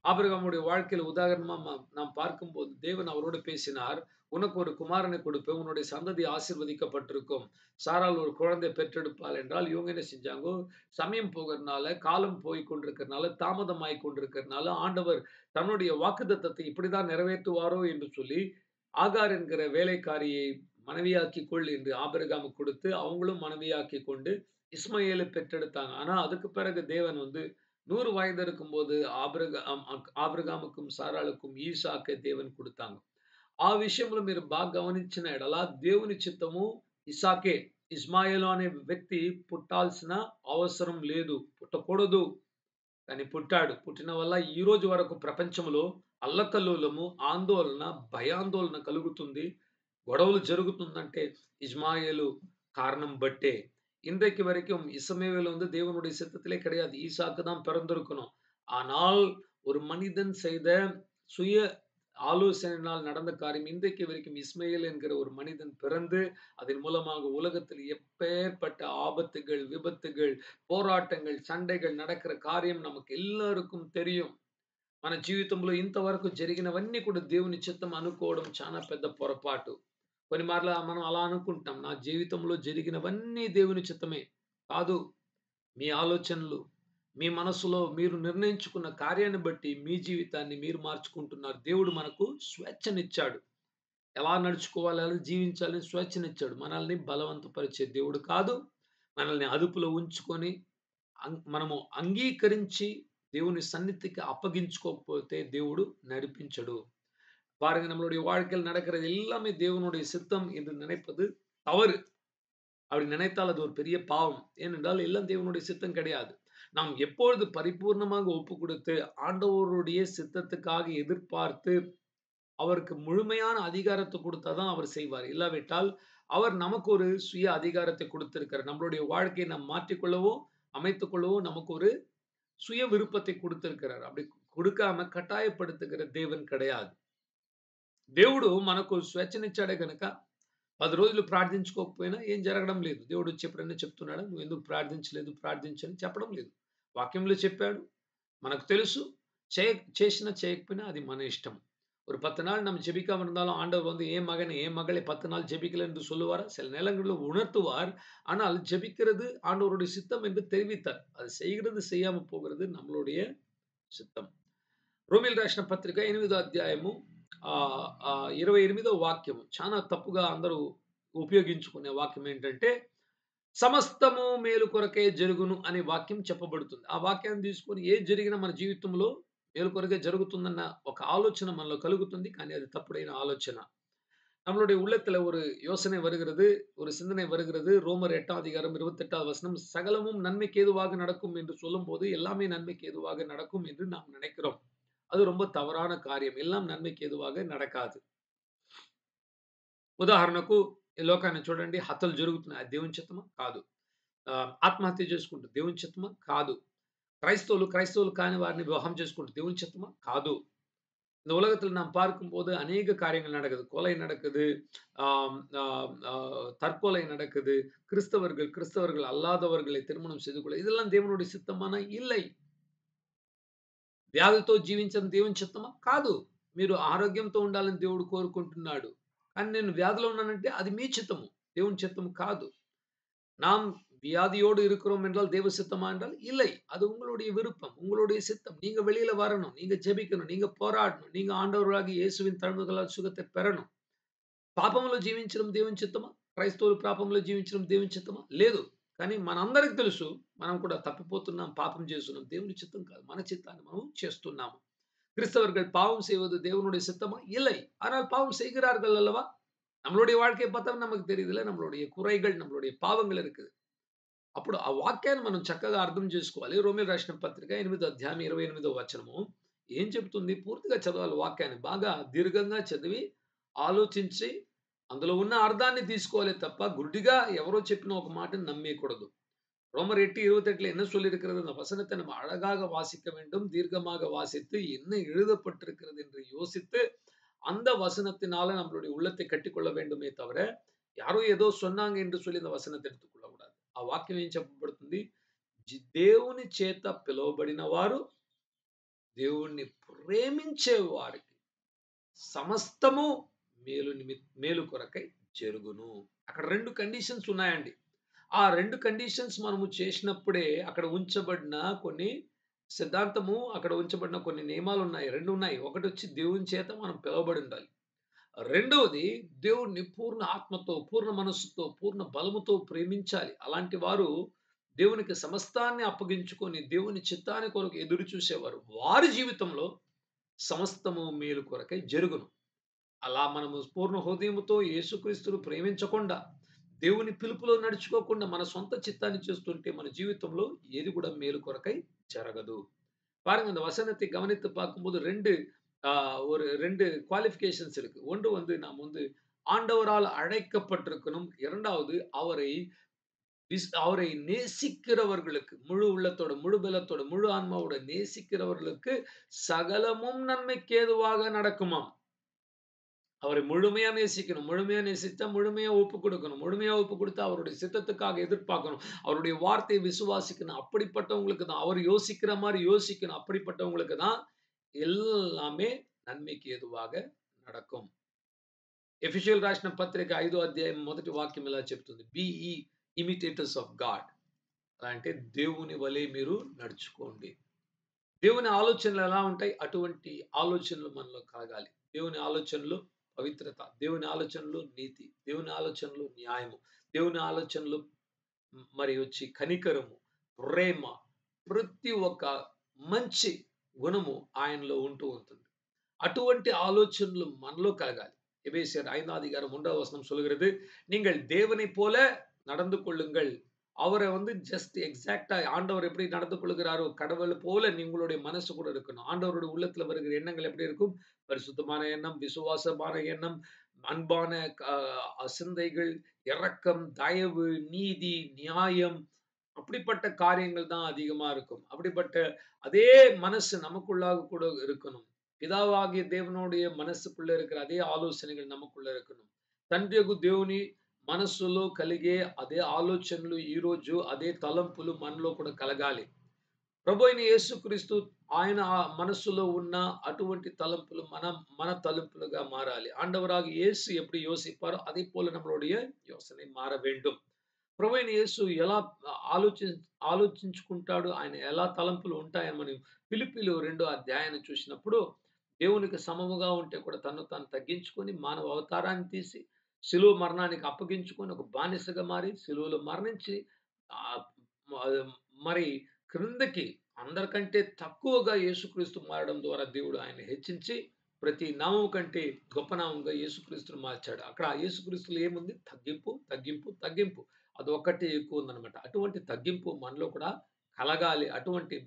ஆபிரகாமுடைய வாழ்க்கையில உதாரணமா நாம் பார்க்கும்போது தேவன் அவரோடு பேசினார். உனக்கு ஒரு குமாரனை கொடுப்பேன். உன்னுடைய சந்ததி ஆசீர்வதிக்கப்பட்டிருக்கும். சாராள் ஒரு குழந்தை பெற்றெடுப்பாள் என்றால் இவங்க என்ன செஞ்சாங்க? சமயம் போகிறதுனால, காலம் போய் கொண்டிருக்கிறதுனால, தாமதமாய் கொண்டிருக்கிறதுனால ஆண்டவர் தன்னுடைய வாக்குத்தத்தத்தை இப்படிதான் நிறைவேற்றுவாரோ என்று சொல்லி ஆகார் என்கிற வேலைக்காரியை மனைவியாக்கிக் கொள் என்று ஆபிரகாமுக்கு கொடுத்து அவங்களும் மனைவியாக்கிக் கொண்டு இஸ்மயேலை பெற்றெடுத்தாங்க. ஆனா அதுக்கு பிறகு தேவன் 100 வயது இருக்கும்போது ఆబ్రహాముக்கும் సారాళుக்கும் ఈసాకే దేవుని కుడతాంగ. ఆ విషయంలో మీరు బాగా గమనించిన ఎడల దేవుని చిత్తము ఇసాకే. ఇస్మాయిల్ అనే వ్యక్తి పుట్టాల్సిన అవసరం లేదు, పుట్టకూడదు. కానీ పుట్టాడు. పుట్టిన వల్ల ఈ రోజు వరకు ప్రపంచంలో అల్లకల్లోలము, ఆందోళన, భయాందోళన కలుగుతుంది. గొడవలు జరుగుతుందంటే ఇస్మాయేలు కారణం బట్టే. இன்றைக்கு வரைக்கும் இஸ்மவேல் தேவனுடைய சித்தத்திலே கிடையாது. ஈசாக்கு தான் பிறந்திருக்கணும். ஆனால் ஒரு மனிதன் செய்த சுய ஆலோசனையினால் நடந்த காரியம் இன்றைக்கு வரைக்கும் இஸ்மவேல் என்கிற ஒரு மனிதன் பிறந்து அதன் மூலமாக உலகத்தில் எப்பேற்பட்ட ஆபத்துகள், விபத்துகள், పోరాటங்கள், సండైகள் நடக்கிற காரியம் நமக்கு எல்லாருக்கும் தெரியும். మన జీవితంలో ఇంతవరకు జరిగినవన్నీ కూడా దేవుని చిత్తం అనుకోవడం చాలా పెద్ద పొరపాటు. కొన్ని మార్లు మనం అలా అనుకుంటాం. నా జీవితంలో జరిగినవన్నీ దేవుని చిత్తమే. కాదు. మీ ఆలోచనలు, మీ మనసులో మీరు నిర్ణయించుకున్న కార్యాన్ని బట్టి మీ జీవితాన్ని మీరు మార్చుకుంటున్నారు. దేవుడు మనకు స్వేచ్ఛనిచ్చాడు. ఎలా నడుచుకోవాలి, ఎలా జీవించాలని స్వేచ్ఛనిచ్చాడు. మనల్ని బలవంతపరిచే దేవుడు కాదు. మనల్ని అదుపులో ఉంచుకొని మనము అంగీకరించి దేవుని సన్నిధికి అప్పగించుకోకపోతే దేవుడు నడిపించడు. பாருங்க, நம்மளுடைய வாழ்க்கையில் நடக்கிறது எல்லாமே தேவனுடைய சித்தம் என்று நினைப்பது தவறு. அப்படி நினைத்தால் அது ஒரு பெரிய பாவம். ஏனென்றால் எல்லாம் தேவனுடைய சித்தம் கிடையாது. நாம் எப்பொழுது பரிபூர்ணமாக ஒப்பு கொடுத்து ஆண்டவருடைய சித்தத்துக்காக எதிர்பார்த்து அவருக்கு முழுமையான அதிகாரத்தை கொடுத்தாதான் அவர் செய்வார். இல்லாவிட்டால் அவர் நமக்கு ஒரு சுய அதிகாரத்தை கொடுத்திருக்கிறார். நம்மளுடைய வாழ்க்கையை நாம் மாற்றிக்கொள்ளவோ அமைத்துக் கொள்ளவோ நமக்கு ஒரு சுய விருப்பத்தை கொடுத்திருக்கிறார். அப்படி கொடுக்காம కட்டாయப்படுத்துகிற దేవుని கிடையாது. దేవుడు మనకు స్వేచ్ఛనిచ్చాడే గనక 10 రోజులు ప్రార్థించుకోకపోయినా ఏం జరగడం లేదు. దేవుడు వచ్చి ఎప్పుడైనా చెప్తున్నాడా? నువ్వు ఎందుకు ప్రార్థించలేదు, ప్రార్థించని చెప్పడం లేదు. వాక్యంలో చెప్పాడు. మనకు తెలుసు. చేసినా చేయకపోయినా అది మన ఇష్టం. ஒரு 10 நாள் நம்ம ஜெபிக்காம இருந்தாலும் ஆண்டவர் என் மகனே, என் மகளே 10 நாள் ஜெபிக்கல என்று சொல்லுவாரா? சில நேரங்களில் உணர்த்துவார். ஆனால் ஜெபிக்கிறது ஆண்டவருடைய சித்தம் என்று தெரிவித்தார். அது செய்கிறது செய்யாம போகிறது நம்மளுடைய சித்தம். రోమీయులకు రాసిన పత్రిక 8వ అధ్యాయము 28వ వాక్యము చాలా తప్పుగా అందరూ ఉపయోగించుకునే వాక్యం ఏంటంటే, సమస్తము మేలు కొరకే జరుగును అనే వాక్యం చెప్పబడుతుంది. ఆ వాక్యాన్ని తీసుకొని ఏది జరిగినా మన జీవితంలో మేలు కొరకే జరుగుతుందన్న ఒక ఆలోచన మనలో కలుగుతుంది. కానీ అది తప్పుడైన ఆలోచన. நம்மளுடைய உள்ளத்துல ஒரு யோசனை வருகிறது, ஒரு சிந்தனை வருகிறது. ரோமர் 8ஆம் அதிகாரம் 28வது வசனம், சகலமும் நன்மைக்கு ஏதுவாக நடக்கும் என்று சொல்லும்போது எல்லாமே நன்மைக்கு ஏதுவாக நடக்கும் என்று நாம் நினைக்கிறோம். அது ரொம்ப తవరాన కార్యం. ఎல்லாம் నన్மைకి ఏదువాగా నడకాదు. ఉదాహరణకు ఈ లోకాన్ని చూడండి. హత్యలు జరుగుతున్నాయి. అది దేవుని చిత్తమా? కాదు. ఆత్మహత్య చేసుకుంటారు. దేవుని చిత్తమా? కాదు. క్రైస్తవులు కాని వారిని వివాహం చేసుకుంటారు. దేవుని చిత్తమా? కాదు. இந்த உலகத்துல நாம் பார்க்கும்போது அநேக காரியங்கள் நடக்குது. கொலை நடக்குது. ஆம், ஆ, ஆ, தற்கொலை நடக்குது. கிறிஸ்தவர்கள் அல்லாதவர்களை திருமணம் செய்து கொள்ள இதெல்லாம் దేవునుடைய చిత్తమా? இல்லை. వ్యాధితో జీవించడం దేవుని చిత్తమా? కాదు. మీరు ఆరోగ్యంతో ఉండాలని దేవుడు కోరుకుంటున్నాడు. కానీ నేను వ్యాధిలో ఉన్నానంటే అది మీ చిత్తము. దేవుని చిత్తము కాదు. நாம் வியாதியோடு இருக்கிறோம் என்றால் தேவ சித்தமா என்றால் இல்லை. அது உங்களுடைய விருப்பம், உங்களுடைய சித்தம். நீங்க வெளியில வரணும். நீங்க ஜெபிக்கணும். நீங்க போராடணும். நீங்க ஆண்டவராகிய இயேசுவின் தழும்புகளால் சுகத்தை பெறணும். పాపంలో జీవించడం దేవుని చిత్తమా? క్రైస్తవులు పాపంలో జీవించడం దేవుని చిత్తమా? లేదు. కానీ మనందరికి తెలుసు మనం కూడా తప్పిపోతున్నాం, పాపం చేస్తున్నాం. దేవుని చిత్తం కాదు. మన చిత్తాన్ని మనం చేస్తున్నాము. கிறிஸ்தவர்கள் பாவம் செய்வது தேவனுடைய சித்தமா? இல்லை. ஆனால் பாவம் செய்கிறார்கள் அல்லவா? நம்மளுடைய வாழ்க்கையை பார்த்தா நமக்கு தெரியுதுல்ல, நம்மளுடைய குறைகள், நம்மளுடைய పాపங்கள் இருக்குது. అప్పుడు ఆ వాక్యాన్ని మనం చక్కగా అర్థం చేసుకోవాలి. రోమీయులకు రాసిన పత్రిక 8వ అధ్యాయం 28వ వచనము ఏం చెప్తుంది? పూర్తిగా చదవాలి వాక్యాన్ని. బాగా దీర్ఘంగా చదివి, ఆలోచించి, అందులో ఉన్న అర్థాన్ని తీసుకోవాలే తప్ప, గుడ్డిగా ఎవరో చెప్పిన ఒక మాటని నమ్మేయకూడదు. ரோமர் 8:28 என்ன சொல்லியிருக்கிறது? அந்த வசனத்தை நம்ம அழகாக வாசிக்க வேண்டும். தீர்க்கமாக வாசித்து, என்ன எழுதப்பட்டிருக்கிறது என்று யோசித்து, அந்த வசனத்தினால நம்மளுடைய உள்ளத்தை கட்டிக்கொள்ள வேண்டுமே தவிர, யாரோ ఏదో சொன்னாங்க என்று சொல்லி இந்த వసనத்தை ఎత్తుకొల్లకూడదు. ఆ వాక్యం ఏం చెప్పబడుతుంది? దేవుని చేత పిలువబడిన వారు, దేవుణ్ణి ప్రేమించే వారికి సమస్తము మేలు కొరకై జరుగును. అక్కడ 2 కండిషన్స్ ఉన్నాయండి. ఆ 2 కండిషన్స్ మనము చేసినప్పుడే అక్కడ ఉంచబడిన కొన్ని సిద్ధాంతము, అక్కడ ఉంచబడిన కొన్ని నియమాలున్నాయి. 2 ఉన్నాయి. ఒకటొచ్చి దేవుని చేత మనం పిలువబడి ఉండాలి. రెండవది దేవుణ్ణి పూర్ణ ఆత్మతో, పూర్ణ మనస్సుతో, పూర్ణ బలముతో ప్రేమించాలి. అలాంటి వారు దేవునికి సమస్తాన్ని అప్పగించుకొని దేవుని చిత్తాన్ని కొరకు ఎదురు చూసేవారు. వారి జీవితంలో సమస్తము మేలు కొరకై జరుగును. అలా మనము పూర్ణ హృదయముతో యేసుక్రీస్తును ప్రేమించకుండా, దేవుని పిలుపులో నడుచుకోకుండా మన సొంత చిత్తాన్ని చేస్తుంటే మన జీవితంలో ఏది కూడా మేలు కొరకై జరగదు. பாருங்க இந்த வசனத்தை கவனித்து பார்க்கும்போது 2 ஒரு 2 குவாலிஃபிகேஷன்ஸ் இருக்கு. ஒன்று வந்து நாம் வந்து ஆண்டவரால் அழைக்கப்பட்டிருக்கணும். 2வது அவரை நேசிக்கிறவர்களுக்கு, முழு உள்ளத்தோட, முழு பலத்தோட, முழு ஆன்மாவோட நேசிக்கிறவர்களுக்கு சகலமும் நன்மைக்கு ஏதுவாக நடக்குமாம். அவரை முழுமையா நேசிக்கணும். முழுமையா நேசித்தா முழுமையா ஒப்பு கொடுக்கணும். முழுமையா ஒப்பு கொடுத்தா அவருடைய சித்தத்துக்காக எதிர்பார்க்கணும். அவருடைய வார்த்தையை விசுவாசிக்கணும். அப்படிப்பட்டவங்களுக்கு தான், அவர் யோசிக்கிற மாரி யோசிக்கணும். அப்படிப்பட்டவங்களுக்கு தான் எல்லாமே நன்மைக்கு ఏదువాக நடக்கும். ఎఫెసీయులకు రాసిన పత్రిక 5వ అధ్యాయం మొదటి వాక్యం ఇలా చెప్తుంది. Be ye imitators of God. అంటే దేవుని వలె మీరు నడుచుకోండి. దేవుని ఆలోచనలు ఎలా ఉంటాయి? అటువంటి ఆలోచనలు మనలో కలగాలి. దేవుని ఆలోచనలు పవిత్రత, దేవుని ఆలోచనలు నీతి, దేవుని ఆలోచనలు న్యాయము, దేవుని ఆలోచనలు మరి వచ్చి కనికరము, ప్రేమ, ప్రతి ఒక్క మంచి గుణము ఆయనలో ఉంటూ ఉంటుంది. అటువంటి ఆలోచనలు మనలో కలగాలి. எபேசியர் 5வது அதிகாரம் 1வது வசனம் சொல்கிறது, நீங்கள் தேவனைப் போல நடந்து கொள்ளுங்கள். அவரை வந்து ஜஸ்ட் எக்ஸாக்ட்டா ஆண்டவர் எப்படி நடந்து கொள்கிறாரோ, கடவுளை போல உங்களுடைய மனசு கூட இருக்கணும். ஆண்டவருடைய உள்ளத்துல வருகிற எண்ணங்கள் எப்படி இருக்கும்? பரிசுத்தமான எண்ணம், விசுவாசமான எண்ணம், அன்பான சிந்தைகள், இரக்கம், தயவு, நீதி, நியாயம், அப்படிப்பட்ட காரியங்கள் தான் அதிகமா இருக்கும். அப்படிப்பட்ட அதே மனசு நமக்குள்ளாக கூட இருக்கணும். పితావాகிய దేవునుடைய మనస్సుకుள்ள இருக்கிற అదే ఆలోచనలు நமக்குள்ள இருக்கணும். తండ్రియగు దేవుని మనస్సులో కలిగే అదే ఆలోచనలు ఈ రోజు అదే తలంపులు మనలో కూడా కలగాలి. ప్రభువైన యేసుక్రీస్తు ఆయన మనస్సులో ఉన్న అటువంటి తలంపులు మన తలంపులుగా మారాలి. ఆண்டவராகிய இயேசு எப்படி யோசிப்பாரோ அதே போல நம்மளுடைய யோசனை மாற வேண்டும். ప్రభువైన యేసు ఎలా ఆలోచించుకుంటాడు, ఆయన ఎలా తలంపులు ఉంటాయని మనం ఫిలిప్పీలు 2వ అధ్యాయాన్ని చూసినప్పుడు, దేవునికి సమముగా ఉంటే కూడా తన్ను తాను తగ్గించుకొని మానవ అవతారాన్ని తీసి శిలువ మరణానికి అప్పగించుకొని ఒక బానిసగా మారి శిలువలో మరణించి మరి క్రిందకి అందరికంటే తక్కువగా యేసుక్రీస్తు మారడం ద్వారా దేవుడు ఆయన హెచ్చించి ప్రతి నామం కంటే గొప్ప నామంగా యేసుక్రీస్తును మార్చాడు. అక్కడ యేసుక్రీస్తులో ఏముంది? తగ్గింపు, తగ్గింపు, తగ్గింపు. అదొక్కటి ఎక్కువ ఉందన్నమాట. అటువంటి తగ్గింపు మనలో కూడా కలగాలి. అటువంటి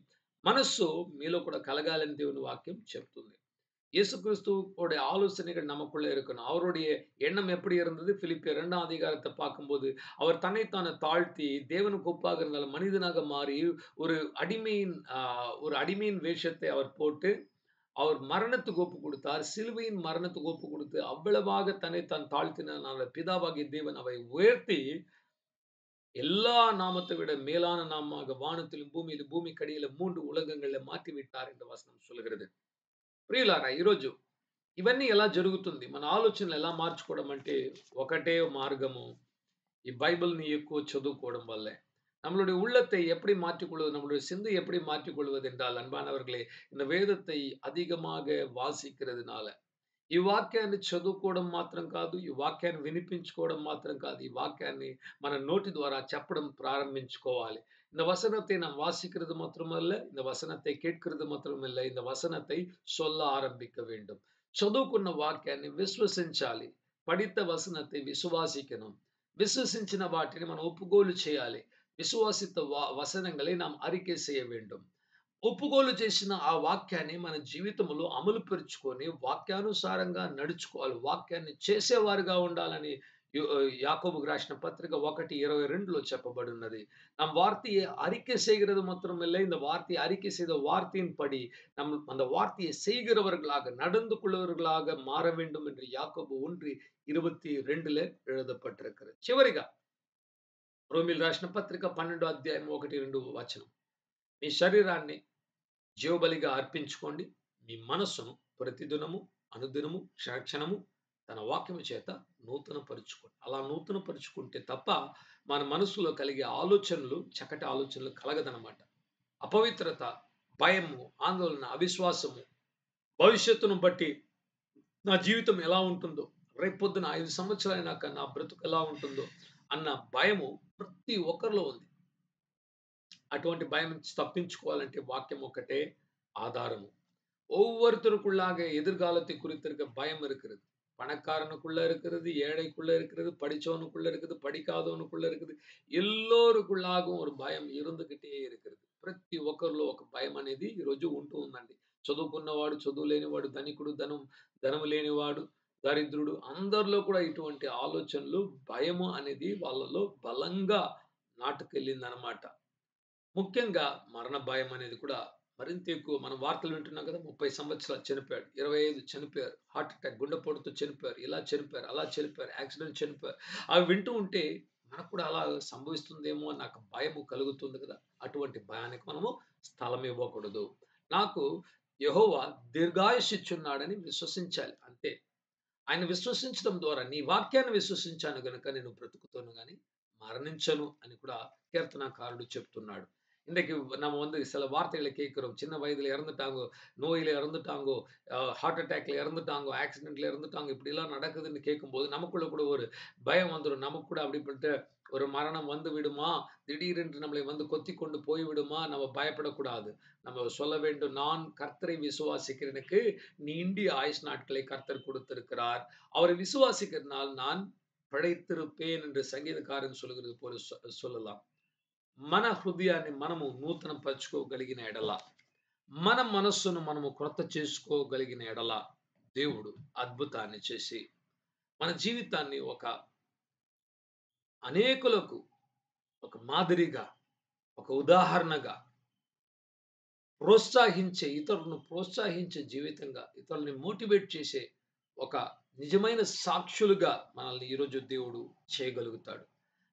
మనస్సు మీలో கூட கலகாலன்னு దేవుని వాక్యం చెప్తుంది. இயேசுகிறிஸ்து உடைய ஆலோசனைகள் நமக்குள்ள இருக்கணும். அவருடைய எண்ணம் எப்படி இருந்தது? பிலிப்பியர் 2ஆம் அதிகாரத்தை பார்க்கும்போது, அவர் தன்னைத்தானே தாழ்த்தி தேவனுக்கு ஒப்பாக இருந்தாலும் மனிதனாக மாறி ஒரு அடிமையின் வேஷத்தை அவர் போட்டு அவர் மரணத்துக்கு ஒப்பு கொடுத்தார். சிலுவையின் மரணத்துக்கு ஒப்பு கொடுத்து அவ்வளவாக தன்னை தான் தாழ்த்தினார். பிதாவாகிய தேவன் அவரை உயர்த்தி எல்லா நாமத்தை விட மேலான நாமமாக வானத்திலும் பூமியிலும் భూమికడిలో 3 ఉలగంగల్లో మాటి విట్టారు என்று వచనం சொல்கிறது. ప్రియులారా ఈరోజు ఇవన్నీ ఎలా జరుగుతుంది? మన ఆలోచనలు ఎలా మార్చుకోవడం అంటే ఒకటే మార్గము. ఈ బైబిల్‌ని ఎక్కువ చదువుకోవడం వల్లే. நம்மளுடைய உள்ளத்தை எப்படி மாற்றிக்கொள்வது, நம்மளுடைய சிந்தை எப்படி மாற்றிக்கொள்வது என்றால் அன்பானவர்களே, இந்த வேதத்தை அதிகமாக వాసిக்கிறதுனால ఈ వాక్యాన్ని చదువుకోవడం మాత్రం కాదు. ఈ వాక్యాన్ని వినిపించుకోవడం మాత్రం కాదు. ఈ వాక్యాన్ని మన నోటి ద్వారా చెప్పడం ప్రారంభించుకోవాలి. இந்த வசனத்தை நாம் வாசிக்கிறது மாத்திரமல்ல, இந்த வசனத்தை கேட்கிறது మాత్రమல்ல, இந்த వసనத்தை சொல்ல ఆరంభిக்க வேண்டும். చదువుకున్న వాక్యాన్ని విశ్వసించాలి. పఠిత వసనத்தை విశ్వాసిக்கணும். విశ్వసించిన వాటిని మనం ఒప్పుకోలు చేయాలి. విశ్వాసిత వసనங்களை நாம் அறிக்கை செய்ய வேண்டும். ఒప్పుకోలు చేసిన ఆ వాక్యాన్ని మన జీవితంలో అమలు పరుచుకొని వాక్యానుసారంగా నడుచుకోవాలి. వాక్యాన్ని చేసేవారుగా ఉండాలని யாக்கோபுக்கு ராசின பத்திரிகை 1:22 చెప్పబడినది. நம் வார்த்தையை அறிக்கை செய்கிறது மாத்திரமல்ல, இந்த வார்த்தையை அறிக்கை செய்த வார்த்தையின்படி நம் அந்த வார்த்தையை செய்கிறவர்களாக நடந்து கொள்ளுவர்களாக మార வேண்டும் என்று యాకోబు 1:22 எழுதப்பட்டிருக்கிறது. చివరిగా రోమీయులకు రాసిన పత్రిక 12వ అధ్యాయం 1-2 వచనం. మీ శరీరాన్ని జీవబలిగా అర్పించుకోండి. మీ మనస్సును ప్రతిదినము అనుదినము క్షణక్షణము తన వాక్యము చేత నూతనపరుచుకోండి. అలా నూతనపరుచుకుంటే తప్ప మన మనసులో కలిగే ఆలోచనలు చక్కటి ఆలోచనలు కలగదనమాట. అపవిత్రత, భయము, ఆందోళన, అవిశ్వాసము, భవిష్యత్తును బట్టి నా జీవితం ఎలా ఉంటుందో, రేపొద్దున 5 సంవత్సరాలైనాక నా బ్రతుకు ఎలా ఉంటుందో అన్న భయము ప్రతి ఒక్కరిలో ఉంది. அటువంటి பயம் தப்பிச்சுக்கோவாలంటే வாக்கியம் ஒக்கட்டே ஆதாரము. ஒவ்வொருத்தருக்குள்ளாக எதிர்காலத்தை குறித்திருக்க பயம் இருக்கிறது. பணக்காரனுக்குள்ள இருக்கிறது, ஏழைக்குள்ள இருக்கிறது, படிச்சவனுக்குள்ள இருக்குது, படிக்காதவனுக்குள்ள இருக்குது. ఎల్లోరుకుల్లాగం ஒரு భయం இருந்துகிட்டே இருக்கிறது. ప్రతి ఒక్కరిలో ఒక భయం అనేది ఈ రోజు ఉంటూ ఉందండి. చదువుకున్నవాడు, చదువు లేనివాడు, ధనికుడు, ధనము లేనివాడు, దరిద్రుడు అందరిలో కూడా ఇటువంటి ఆలోచనలు భయము అనేది వాళ్ళలో బలంగా నాటుకెళ్ళిందనమాట. ముఖ్యంగా మరణ భయం అనేది కూడా మరింత ఎక్కువ. మనం వార్తలు వింటున్నాం కదా! 30 సంవత్సరాలు చనిపోయాడు. 25 చనిపోయారు. హార్ట్ అటాక్, గుండెపోటుతో చనిపోయారు. ఇలా చనిపోయారు, అలా చనిపోయారు, యాక్సిడెంట్ చనిపోయారు. అవి వింటూ ఉంటే మనకు కూడా అలా సంభవిస్తుందేమో అని నాకు భయము కలుగుతుంది కదా! అటువంటి భయానికి మనము స్థలం ఇవ్వకూడదు. నాకు యెహోవా దీర్ఘాయుష్యిచ్చున్నాడని విశ్వసించాలి అంతే. ఆయన విశ్వసించడం ద్వారా నీ వాక్యాన్ని విశ్వసించాను గనుక నేను బ్రతుకుతాను గాని మరణించను అని కూడా కీర్తనకారుడు చెప్తున్నాడు. இன்னைக்கு நம்ம வந்து சில வார்த்தைகளை கேட்கிறோம். சின்ன வயதுல இறந்துட்டாங்கோ, நோயில இறந்துட்டாங்கோ, ஹார்ட் அட்டாக்ல இறந்துட்டாங்கோ, ஆக்சிடென்ட்ல இறந்துட்டாங்க. இப்படிலாம் நடக்குதுன்னு கேட்கும்போது நமக்குள்ள கூட ஒரு பயம் வந்துரும். நமக்கு கூட அப்படிப்பட்ட ஒரு மரணம் வந்து விடுமா? திடீரென்று நம்மளை வந்து கொத்திக் கொண்டு போய்விடுமா? நம்ம பயப்படக்கூடாது. நம்ம சொல்ல வேண்டும், நான் கர்த்தரை விசுவாசிக்கிறேன். எனக்கு நீண்டிய ஆயுசு நாட்களை கர்த்தர் கொடுத்திருக்கிறார். அவரை விசுவாசிக்கிறதுனால் நான் பிழைத்திருப்பேன் என்று சங்கீதக்காரன் சொல்லுகிறது போல சொல்லலாம். మన హృదయాన్ని మనము నూతన పరుచుకోగలిగిన ఎడల, మన మనస్సును మనము క్రొత్త చేసుకోగలిగిన ఎడల దేవుడు అద్భుతాన్ని చేసి మన జీవితాన్ని ఒక అనేకులకు ఒక మాదిరిగా, ఒక ఉదాహరణగా ప్రోత్సహించే, ఇతరులను ప్రోత్సహించే జీవితంగా, ఇతరుల్ని మోటివేట్ చేసే ఒక నిజమైన సాక్షులుగా మనల్ని ఈరోజు దేవుడు చేయగలుగుతాడు.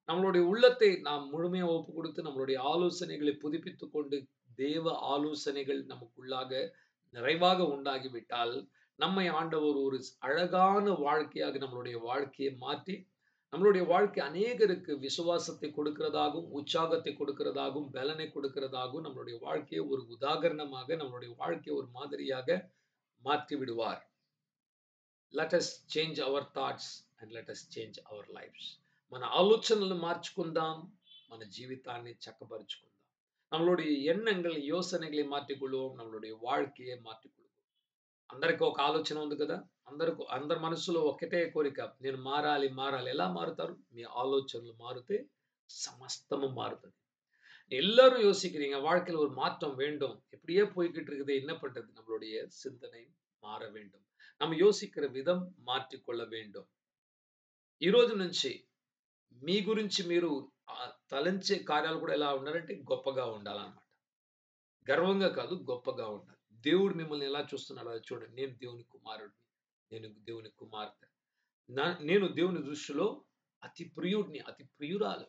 நம்மளுடைய உள்ளத்தை நாம் முழுமையா ஒப்பு கொடுத்து நம்மளுடைய ஆலோசனைகளை புதுப்பித்துக் கொண்டு தேவ ஆலோசனைகள் நமக்குள்ளாக நிறைவாக உண்டாகிவிட்டால் நம்மை ஆண்டவர் ஒரு அழகான வாழ்க்கையாக நம்மளுடைய வாழ்க்கையை மாற்றி நம்மளுடைய வாழ்க்கை அநேகருக்கு விசுவாசத்தை கொடுக்கிறதாகவும், உற்சாகத்தை கொடுக்கிறதாகவும், பலனை கொடுக்கிறதாகவும் நம்மளுடைய வாழ்க்கையை ஒரு உதாகரணமாக, நம்மளுடைய வாழ்க்கையை ஒரு மாதிரியாக மாற்றி விடுவார். Let us change our thoughts and let us change our lives. మన ఆలోచనలను మార్చుకుందాం, మన జీవితాన్ని చక్కబరుచుకుందాం. நம்மளுடைய எண்ணங்கள், யோசனைகளை மாற்றிக்கொள்வோம், நம்மளுடைய வாழ்க்கையை மாற்றிக்கொள்வோம். అందరికి ఒక ఆలోచన ఉంది కదా! అందరి మనసులో ఒకటే కోరిక, నేను మారాలి, మారాలి. ఎలా మారుతారు? మీ ఆలోచనలు మారితే సమస్తము మారుతుంది. எல்லாரும் யோசிக்கிறீங்க, வாழ்க்கையில ஒரு மாற்றம் வேண்டும். இப்படியே போய்க்கிட்டு இருக்குது, என்ன பண்றது? நம்மளுடைய சிந்தனை మార வேண்டும். நம்ம யோசிக்கிற విధం మార్చుకొள்ள வேண்டும். ఈ రోజు నుంచి మీ గురించి మీరు తలంచే కార్యాలు కూడా ఎలా ఉండాలంటే గొప్పగా ఉండాలన్నమాట. గర్వంగా కాదు, గొప్పగా ఉండాలి. దేవుడు మిమ్మల్ని ఎలా చూస్తున్నాడో అది చూడండి. నేను దేవుని కుమారుడిని, నేను దేవుని కుమార్తె, నేను దేవుని దృష్టిలో అతి ప్రియుడిని, అతి ప్రియురాలు.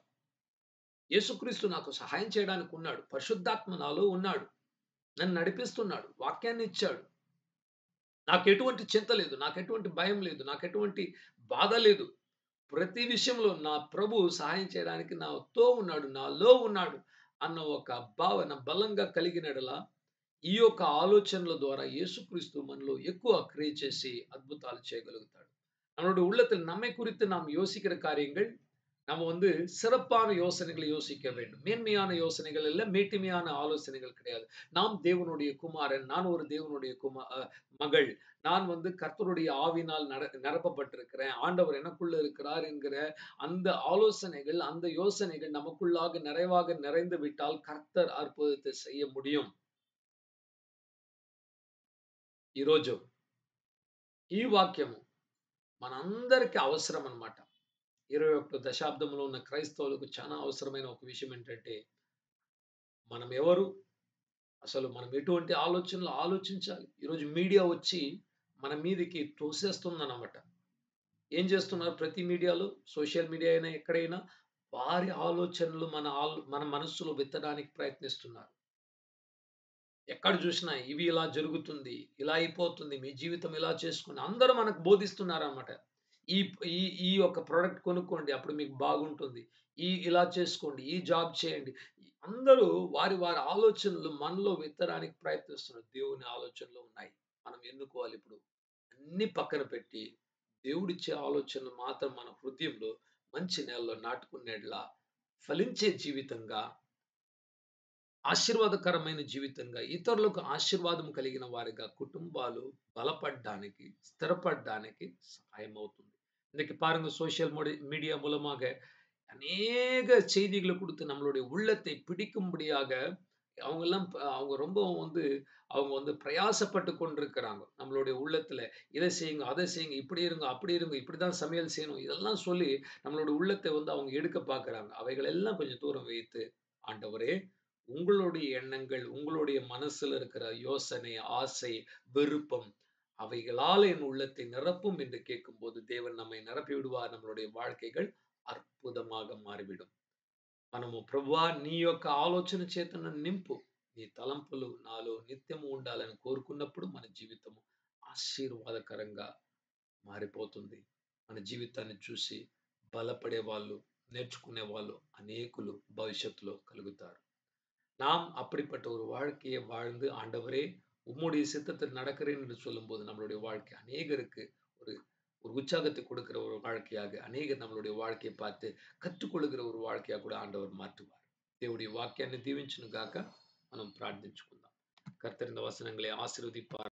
యేసుక్రీస్తు నాకు సహాయం చేయడానికి ఉన్నాడు. పరిశుద్ధాత్మ నాలో ఉన్నాడు. నన్ను నడిపిస్తున్నాడు. వాక్యాన్ని ఇచ్చాడు. నాకెటువంటి చింత లేదు. నాకెటువంటి భయం లేదు. నాకెటువంటి బాధ లేదు. ప్రతి విషయంలో నా ప్రభువు సహాయం చేయడానికి నాతో ఉన్నాడు. నాలో ఉన్నాడు అన్న ఒక భావన బలంగా కలిగిన యెడల ఈ యొక్క ఆలోచనల ద్వారా యేసుక్రీస్తు మనలో ఎక్కువ క్రియ చేసి அற்புతాలు செய்யగలుగుతాడు. நம்மளுடைய உள்ளத்தில் நம்மை குறித்து நாம் யோசிக்கிற காரியங்கள் நம்ம வந்து சிறப்பான யோசனைகளை யோசிக்க வேண்டும். மேன்மையான யோசனைகள் இல்ல, மேட்டிமையான ஆலோசனைகள் கிடையாது. நாம் தேவனுடைய குமாரன், நான் ஒரு தேவனுடைய மகள். நான் வந்து கர்த்தருடைய ஆவியினால் நிரப்பப்பட்டிருக்கிறேன். ஆண்டவர் எனக்குள்ள இருக்கிறார் என்கிற அந்த ஆலோசனைகள், அந்த யோசனைகள் நமக்குள்ளாக நிறைவாக நிறைந்து விட்டால் கர்த்தர் அற்புதத்தை செய்ய முடியும். ఈరోజు ఈ వాక్యము మనందరికీ అవసరం అన్నమాట. 21వ దశాబ్దంలో ఉన్న క్రైస్తవులకు చాలా అవసరమైన ఒక విషయం ఏంటంటే, మనం ఎవరు? అసలు మనం ఎటువంటి ఆలోచనలు ఆలోచించాలి? ఈరోజు మీడియా వచ్చి మన మీదకి తోసేస్తుందన్నమాట. ఏం చేస్తున్నారు ప్రతి మీడియాలో? సోషల్ మీడియా అయినా ఎక్కడైనా వారి ఆలోచనలు మన మనస్సులో విత్తడానికి ప్రయత్నిస్తున్నారు. ఎక్కడ చూసినా ఇవి ఇలా జరుగుతుంది, ఇలా అయిపోతుంది, మీ జీవితం ఇలా చేసుకోండి. అందరూ మనకు బోధిస్తున్నారన్నమాట. ఈ ఈ ఈ యొక్క ప్రొడక్ట్ కొనుక్కోండి. అప్పుడు మీకు బాగుంటుంది. ఇలా చేసుకోండి. ఈ జాబ్ చేయండి. అందరూ వారి ఆలోచనలు మనలో విత్తడానికి ప్రయత్నిస్తున్నారు. దేవుని ఆలోచనలు ఉన్నాయి. మనం ఎన్నుకోవాలి ఇప్పుడు. అన్నీ పక్కన పెట్టి దేవుడిచ్చే ఆలోచనలు మాత్రం మన హృదయంలో మంచి నేలలో నాటుకునేలా ఫలించే జీవితంగా, ఆశీర్వాదకరమైన జీవితంగా, ఇతరులకు ఆశీర్వాదం కలిగిన వారిగా కుటుంబాలు బలపడడానికి, స్థిరపడడానికి సహాయమవుతుంది. இன்னைக்கு பாருங்க சோசியல் மீடியா மூலமாக அநேக செய்திகளை கொடுத்து நம்மளுடைய உள்ளத்தை பிடிக்கும்படியாக அவங்க ரொம்ப அவங்க வந்து பிரயாசப்பட்டு கொண்டிருக்கிறாங்க. நம்மளுடைய உள்ளத்துல இதை செய்யுங்க, அதை செய்யுங்க, இப்படி இருங்க, அப்படி இருங்க, இப்படிதான் சமையல் செய்யணும், இதெல்லாம் சொல்லி நம்மளுடைய உள்ளத்தை அவங்க எடுக்க பார்க்கிறாங்க. அவைகள் எல்லாம் கொஞ்சம் தூரம் வைத்து, ஆண்டவரே உங்களுடைய எண்ணங்கள், உங்களுடைய மனசுல இருக்கிற யோசனை, ஆசை, விருப்பம் அவைகளால் என் உள்ளத்தை நிரப்பும் என்று கேட்கும்போது தேவன் நம்மை நிரப்பி விடுவார். நம்மளுடைய வாழ்க்கைகள் అద్భుతంగా మారివిடும். మనము ప్రభువా నీ యొక్క ఆలోచన చేత నన్ను నింపు, నీ తలంపులు నాలో నిత్యము ఉండాలని కోరుకున్నప్పుడు మన జీవితము ఆశీర్వాదకరంగా మారిపోతుంది. మన జీవితాన్ని చూసి బలపడే వాళ్ళు, నేర్చుకునే వాళ్ళు అనేకులు భవిష్యత్తులో కలుగుతారు. நாம் அப்படிப்பட்ட ஒரு வாழ்க்கையை வாழ்ந்து, ஆண்டவரே உம்முடைய சித்தத்தில் நடக்கிறேன் என்று சொல்லும்போது நம்மளுடைய வாழ்க்கை அநேகருக்கு ஒரு ஒரு உற்சாகத்தை கொடுக்கிற ஒரு வாழ்க்கையாக, அநேகர் நம்மளுடைய வாழ்க்கையை பார்த்து కట్టుకొలుగిற ஒரு வாழ்க்கையாக కూడా ఆండవర్ మార్చువారు. దేవుడి వాక్యాన్ని దీవించును గాక. మనం ప్రార్థించుకుందాం. కర్తరిన వచనங்களை ఆశీర్వదింపారు.